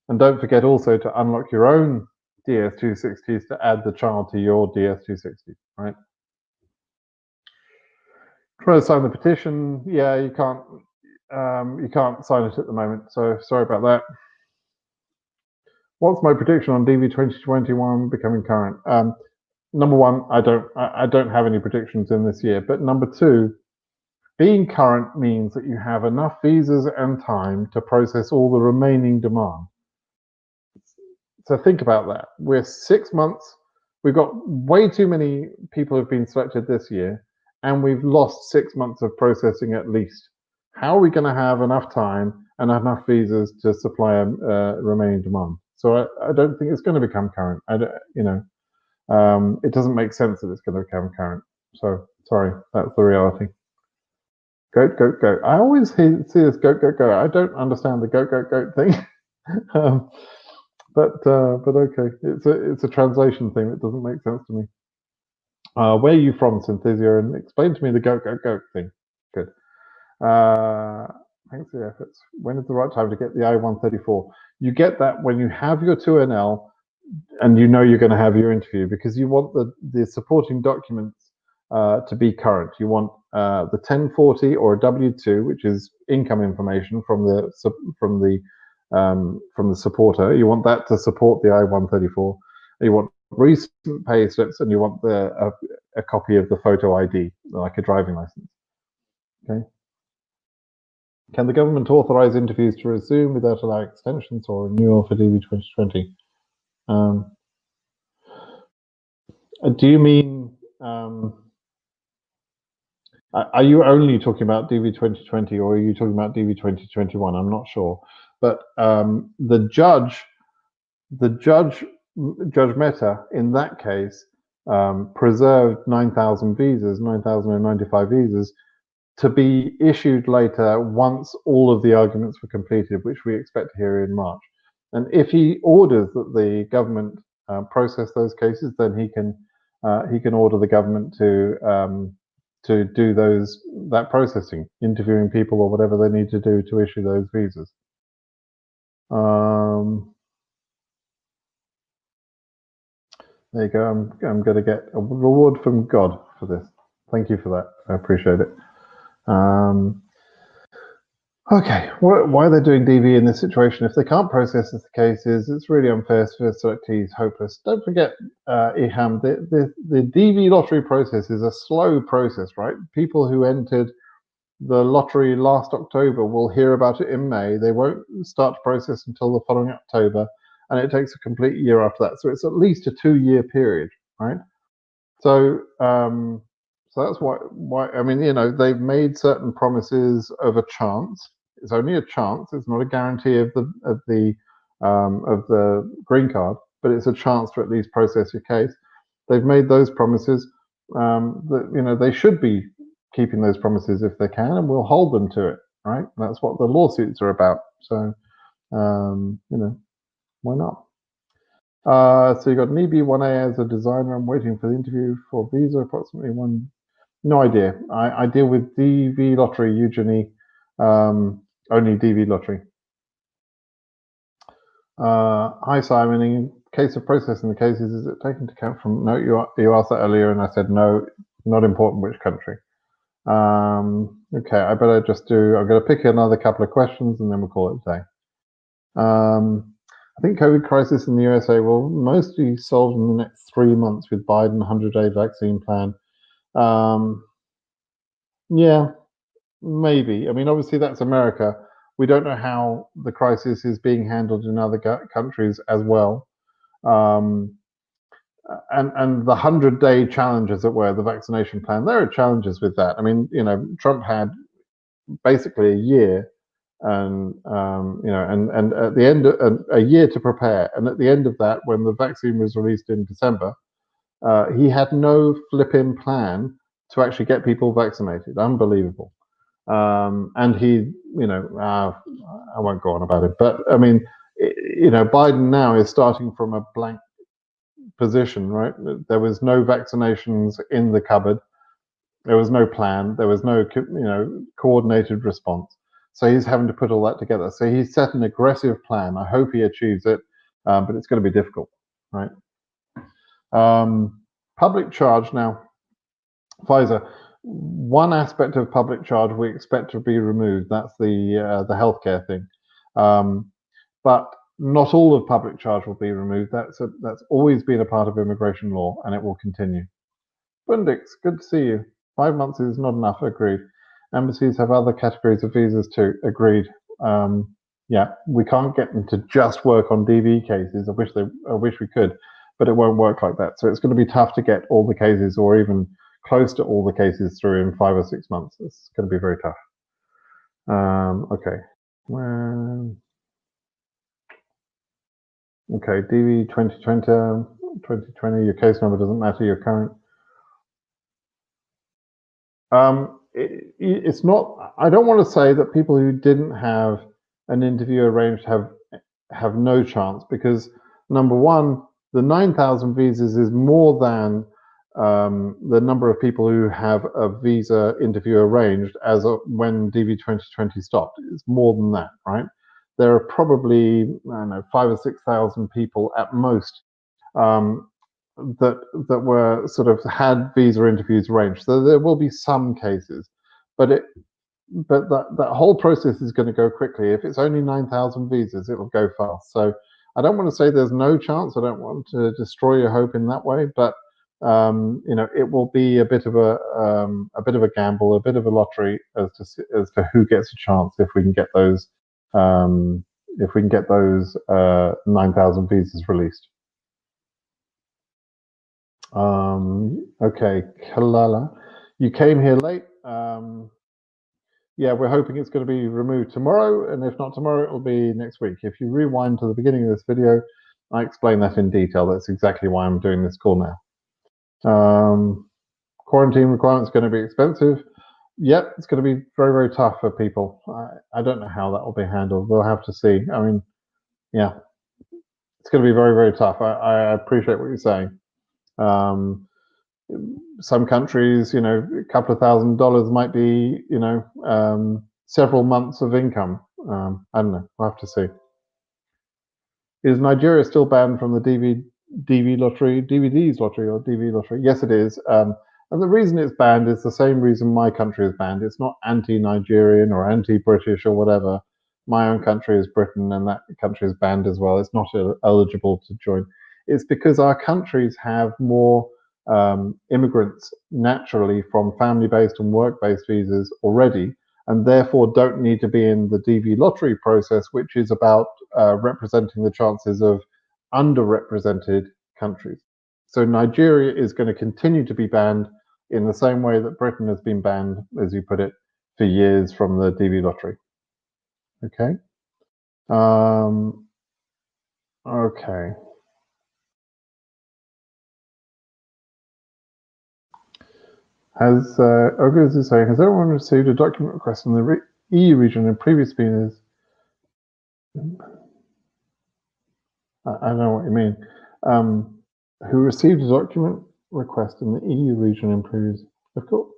Speaker 1: And don't forget also to unlock your own DS260s to add the child to your DS260, right? Try to sign the petition. Yeah, you can't sign it at the moment, so sorry about that. What's my prediction on DV2021 becoming current? Number one, I don't have any predictions in this year, but number two, being current means that you have enough visas and time to process all the remaining demand. So think about that. We're 6 months. We've got way too many people who've been selected this year, and we've lost 6 months of processing at least. How are we going to have enough time and enough visas to supply remaining demand? So I don't think it's going to become current. It doesn't make sense that it's going to become current. So sorry, that's the reality. Goat, goat, goat. I always see this goat, goat, goat. I don't understand the goat, goat, goat thing. But okay, it's a translation thing that doesn't make sense to me. Where are you from, Synthesia? And explain to me the goat, goat, goat thing. Good. Thanks for the efforts. When is the right time to get the I-134? You get that when you have your 2NL and you know you're going to have your interview, because you want the supporting documents to be current. You want the 1040 or a W2, which is income information from the supporter. You want that to support the I-134. You want recent pay slips, and you want a copy of the photo ID, like a driving license. Okay. Can the government authorize interviews to resume without allowing extensions or renewal for DV 2020? Do you mean, are you only talking about DV 2020, or are you talking about DV 2021? I'm not sure. But the judge Mehta, in that case, preserved 9,000 visas, 9,095 visas, to be issued later once all of the arguments were completed, which we expect to hear in March. And if he orders that the government process those cases, then he can order the government to do that processing, interviewing people or whatever they need to do to issue those visas. There you go. I'm going to get a reward from God for this. Thank you for that. I appreciate it. Okay, why are they doing DV in this situation? If they can't process the cases, it's really unfair for selectees, hopeless. Don't forget, Iham, the DV lottery process is a slow process, right? People who entered the lottery last October will hear about it in May. They won't start to process until the following October, and it takes a complete year after that. So it's at least a 2-year period, right? So, so that's why I mean, they've made certain promises of a chance. It's only a chance. It's not a guarantee of the green card, but it's a chance to at least process your case. They've made those promises. That they should be keeping those promises if they can, and we'll hold them to it. Right? That's what the lawsuits are about. So, why not? So you got an EB1A as a designer. I'm waiting for the interview for visa. Approximately one. No idea. I deal with DV lottery, Eugenie. Only DV lottery. Hi Simon. In case of processing the cases, is it taken into account from? No, you asked that earlier, and I said no. Not important which country. Okay, I better just do. I'm going to pick another couple of questions, and then we'll call it a day. I think COVID crisis in the USA will mostly be solved in the next 3 months with Biden 100-day vaccine plan. Yeah, maybe. I mean, obviously that's America. We don't know how the crisis is being handled in other countries as well. And the 100-day challenge, as it were, the vaccination plan, there are challenges with that. I mean, Trump had basically a year, and and at the end, a year to prepare. And at the end of that, when the vaccine was released in December, he had no flipping plan to actually get people vaccinated. Unbelievable. And he, I won't go on about it, but I mean, Biden now is starting from a blank position, right? There was no vaccinations in the cupboard. There was no plan. There was no, coordinated response. So he's having to put all that together. So he's set an aggressive plan. I hope he achieves it, but it's going to be difficult, right? Public charge now. Pfizer. One aspect of public charge we expect to be removed. That's the healthcare thing, but not all of public charge will be removed. That's always been a part of immigration law, and it will continue. Bundix, good to see you. 5 months is not enough. Agreed. Embassies have other categories of visas too. Agreed. Yeah, we can't get them to just work on DV cases. I wish we could, but it won't work like that. So it's going to be tough to get all the cases, or even close to all the cases, through in 5 or 6 months. It's going to be very tough. Okay. Okay, DV2020, 2020, your case number doesn't matter, your current. It's not, I don't want to say that people who didn't have an interview arranged have no chance, because number one, the 9,000 visas is more than the number of people who have a visa interview arranged as when DV 2020 stopped. It's more than that, right? There are probably, I don't know, 5,000 or 6,000 people at most that were sort of had visa interviews arranged. So there will be some cases, but that whole process is going to go quickly. If it's only 9,000 visas, it will go fast. So I don't want to say there's no chance. I don't want to destroy your hope in that way, but it will be a bit of a gamble, a bit of a lottery as to who gets a chance if we can get those 9,000 visas released. Okay, Kalala, you came here late. Yeah, we're hoping it's going to be removed tomorrow, and if not tomorrow, it'll be next week. If you rewind to the beginning of this video, I explain that in detail. That's exactly why I'm doing this call now. Quarantine requirements are going to be expensive. Yep, it's going to be very, very tough for people. I don't know how that will be handled. We'll have to see. I mean, yeah, it's going to be very, very tough. I appreciate what you're saying. Some countries, a couple of $1,000s might be, several months of income. I don't know. We'll have to see. Is Nigeria still banned from the DVDs lottery or DV lottery? Yes, it is. And the reason it's banned is the same reason my country is banned. It's not anti-Nigerian or anti-British or whatever. My own country is Britain, and that country is banned as well. It's not eligible to join. It's because our countries have more immigrants naturally from family-based and work-based visas already, and therefore don't need to be in the DV lottery process, which is about representing the chances of underrepresented countries. So Nigeria is going to continue to be banned in the same way that Britain has been banned, as you put it, for years from the DV lottery. Okay. Okay. Has Ogres is saying, has everyone received a document request in the EU region in previous meetings? I don't know what you mean. Who received a document request in the EU region in previous? Of course.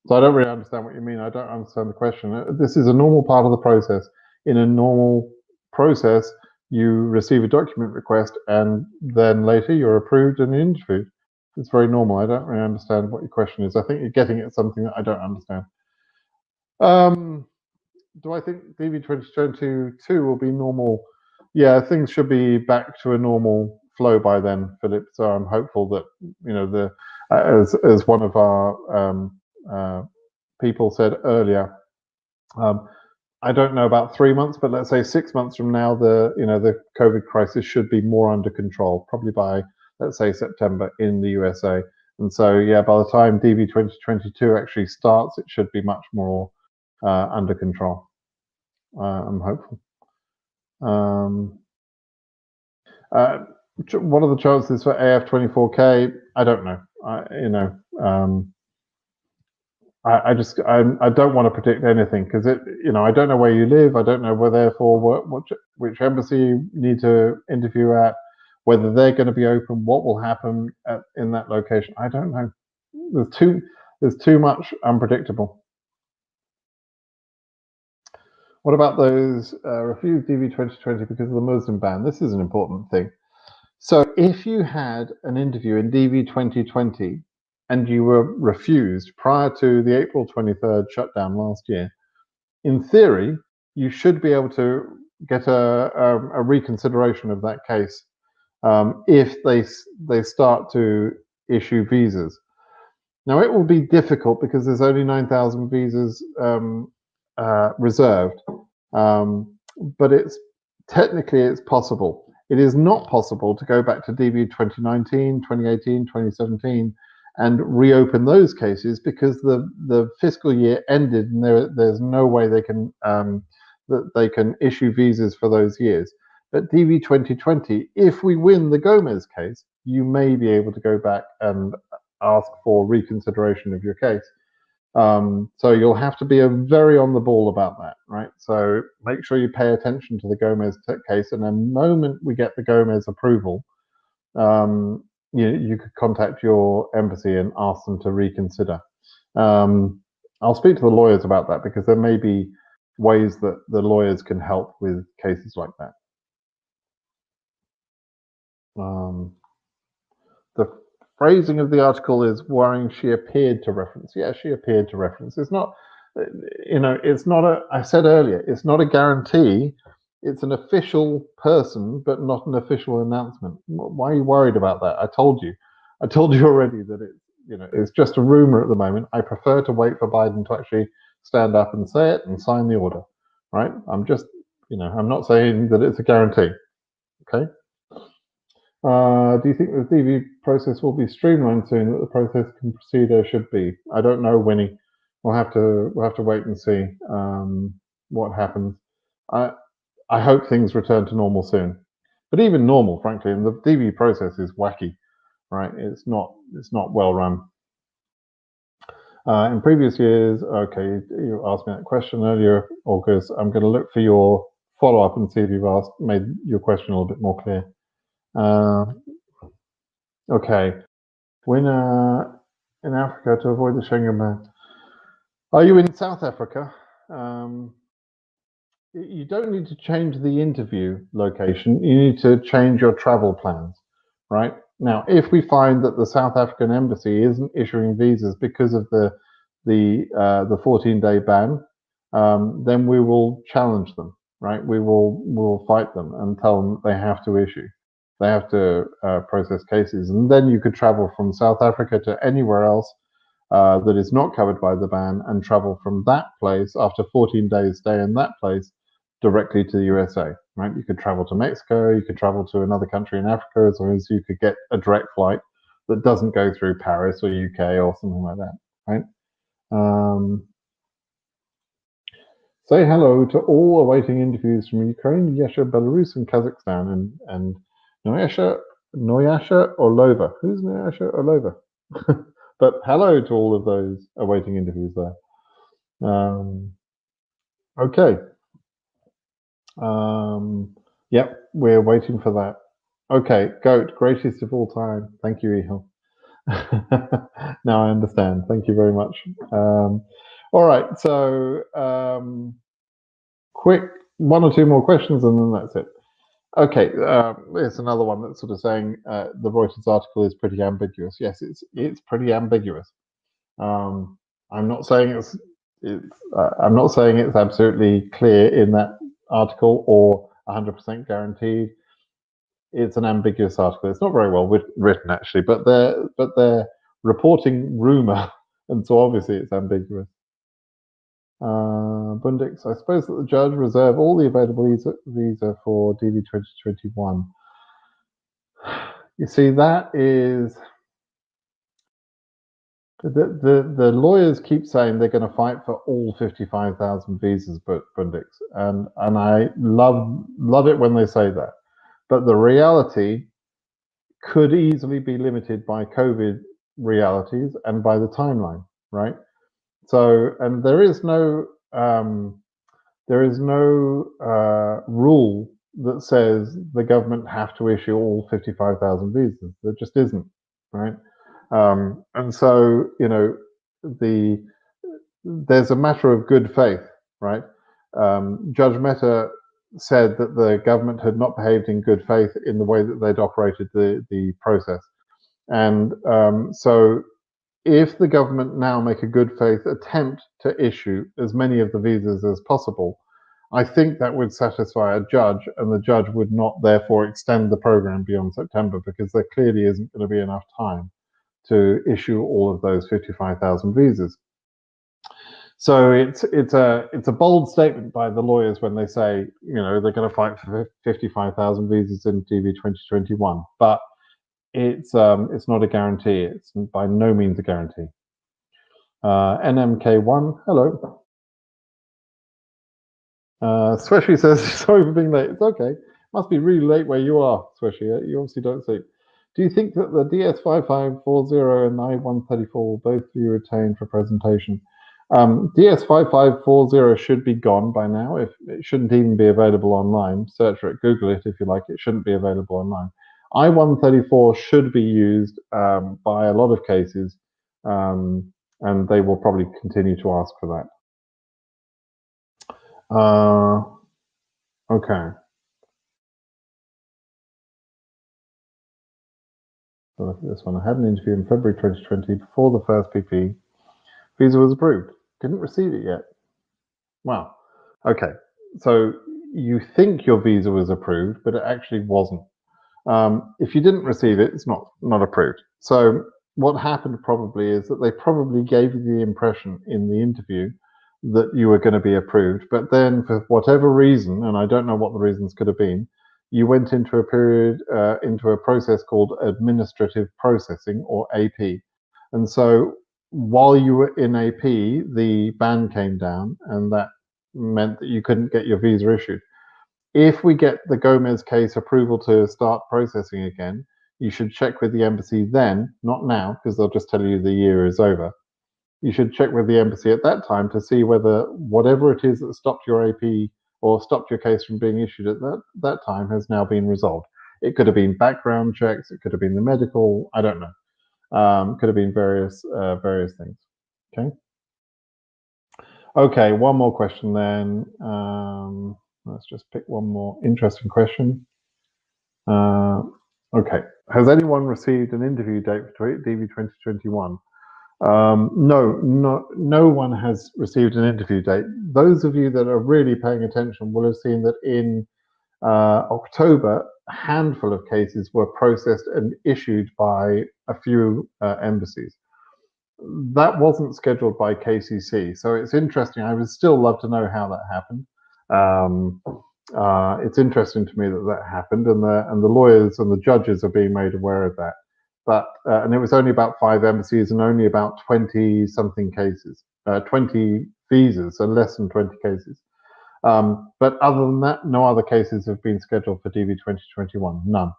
Speaker 1: So I don't really understand what you mean. I don't understand the question. This is a normal part of the process. In a normal process, you receive a document request and then later you're approved and interviewed. It's very normal. I don't really understand what your question is. I think you're getting at something that I don't understand. Do I think DV2022 will be normal? Yeah, things should be back to a normal flow by then, Philip. So I'm hopeful that, you know, as one of our people said earlier, I don't know about 3 months, but let's say 6 months from now, the COVID crisis should be more under control, probably by, let's say, September in the USA. And so, yeah, by the time DV2022 actually starts, it should be much more under control. I'm hopeful. What are the chances for AF24K? I don't know. I don't want to predict anything because I don't know where you live. I don't know which embassy you need to interview at, whether they're going to be open, what will happen in that location. I don't know. There's too much unpredictable. What about those refused DV2020 because of the Muslim ban? This is an important thing. So if you had an interview in DV2020 and you were refused prior to the April 23rd shutdown last year, in theory, you should be able to get a reconsideration of that case if they start to issue visas. Now, it will be difficult because there's only 9,000 visas reserved, but technically it's possible. It is not possible to go back to DV 2019, 2018, 2017 and reopen those cases because the fiscal year ended and there's no way they can issue visas for those years. But DV 2020, if we win the Gomez case, you may be able to go back and ask for reconsideration of your case. So you'll have to be very on the ball about that, right? So make sure you pay attention to the Gomez case, and the moment we get the Gomez approval, you could contact your embassy and ask them to reconsider. I'll speak to the lawyers about that because there may be ways that the lawyers can help with cases like that. The phrasing of the article is worrying. She appeared to reference. Yeah, she appeared to reference. It's not, it's not I said earlier, it's not a guarantee. It's an official person, but not an official announcement. Why are you worried about that? I told you already that it's just a rumor at the moment. I prefer to wait for Biden to actually stand up and say it and sign the order, right? I'm just, I'm not saying that it's a guarantee. Okay. Do you think the DV process will be streamlined soon? That the process can proceed as should be? I don't know, Winnie. We'll have to wait and see what happens. I hope things return to normal soon, but even normal, frankly, and the DV process is wacky, right? It's not well run. In previous years, okay, you asked me that question earlier, August. I'm going to look for your follow up and see if you've made your question a little bit more clear. Okay, when in Africa to avoid the Schengen ban. Are you in South Africa? You don't need to change the interview location. You need to change your travel plans, right? Now, if we find that the South African embassy isn't issuing visas because of the 14-day ban, then we will challenge them, right? We'll fight them and tell them they have to issue. They have to process cases, and then you could travel from South Africa to anywhere else that is not covered by the ban, and travel from that place after 14 days stay in that place directly to the USA, right? You could travel to Mexico, you could travel to another country in Africa, as long as you could get a direct flight that doesn't go through Paris or UK or something like that, right? Say hello to all awaiting interviews from Ukraine, Russia, Belarus, and Kazakhstan, and Noyasha Orlova. Who's Noyasha Orlova? But hello to all of those awaiting interviews there. Okay. Yep, we're waiting for that. Okay, GOAT, greatest of all time. Thank you, Ehil. Now I understand. Thank you very much. All right, so quick 1 or 2 more questions and then that's it. Okay, here's another one that's sort of saying the Reuters article is pretty ambiguous. Yes, it's pretty ambiguous. I'm not saying I'm not saying it's absolutely clear in that article or 100% guaranteed. It's an ambiguous article. It's not very well written actually, but they're reporting rumor, and so obviously it's ambiguous. Bundix, I suppose that the judge reserve all the available visa for DV2021. You see, that is the lawyers keep saying they're going to fight for all 55,000 visas, Bundix, and I love it when they say that. But the reality could easily be limited by COVID realities and by the timeline, right? So, and there is no rule that says the government have to issue all 55,000 visas. There just isn't, right? And so, you know, there's a matter of good faith, right? Judge Mehta said that the government had not behaved in good faith in the way that they'd operated the process. And so if the government now make a good faith attempt to issue as many of the visas as possible, I think that would satisfy a judge, and the judge would not therefore extend the program beyond September, because there clearly isn't going to be enough time to issue all of those 55,000 visas. So it's a bold statement by the lawyers when they say, you know, they're going to fight for 55,000 visas in DV 2021, but it's not a guarantee. It's by no means a guarantee. NMK1, hello. Sweshi says, sorry for being late. It's okay. Must be really late where you are, Sweshi. You obviously don't sleep. Do you think that the DS5540 and I-134 will both be retained for presentation? DS5540 should be gone by now. If it shouldn't even be available online. Search for it, Google it if you like. It shouldn't be available online. I-134 should be used by a lot of cases, and they will probably continue to ask for that. Okay. So look at this one. I had an interview in February 2020 before the first PP. Visa was approved. Didn't receive it yet. Wow. Okay. So you think your visa was approved, but it actually wasn't. If you didn't receive it, it's not approved. So what happened probably is that they probably gave you the impression in the interview that you were going to be approved, but then for whatever reason, and I don't know what the reasons could have been, you went into a period, into a process called administrative processing, or AP. And so while you were in AP, the ban came down, and that meant that you couldn't get your visa issued. If we get the Gomez case approval to start processing again, you should check with the embassy then, not now, because they'll just tell you the year is over. You should check with the embassy at that time to see whether whatever it is that stopped your AP or stopped your case from being issued at that time has now been resolved. It could have been background checks, it could have been the medical, I don't know. Could have been various things. Okay. Okay, one more question then. Let's just pick one more interesting question. Okay. Has anyone received an interview date for DV2021? No one has received an interview date. Those of you that are really paying attention will have seen that in October, a handful of cases were processed and issued by a few embassies. That wasn't scheduled by KCC, so it's interesting. I would still love to know how that happened. It's interesting to me that that happened, and the lawyers and the judges are being made aware of that. But and it was only about 5 embassies and only about 20 something cases, 20 visas, so less than 20 cases. But other than that, no other cases have been scheduled for DV 2021. None.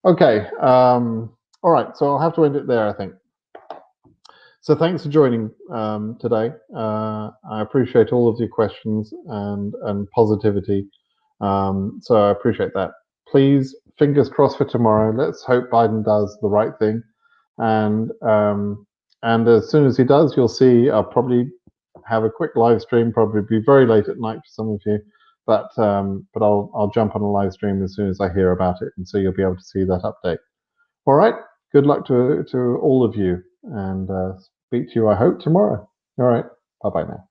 Speaker 1: Okay. All right. So I'll have to end it there, I think. So thanks for joining today. I appreciate all of your questions and positivity. So I appreciate that. Please, fingers crossed for tomorrow. Let's hope Biden does the right thing. And as soon as he does, you'll see I'll probably have a quick live stream, probably be very late at night for some of you. But I'll jump on a live stream as soon as I hear about it, and so you'll be able to see that update. All right. Good luck to all of you, and speak to you, I hope, tomorrow. All right. Bye-bye now.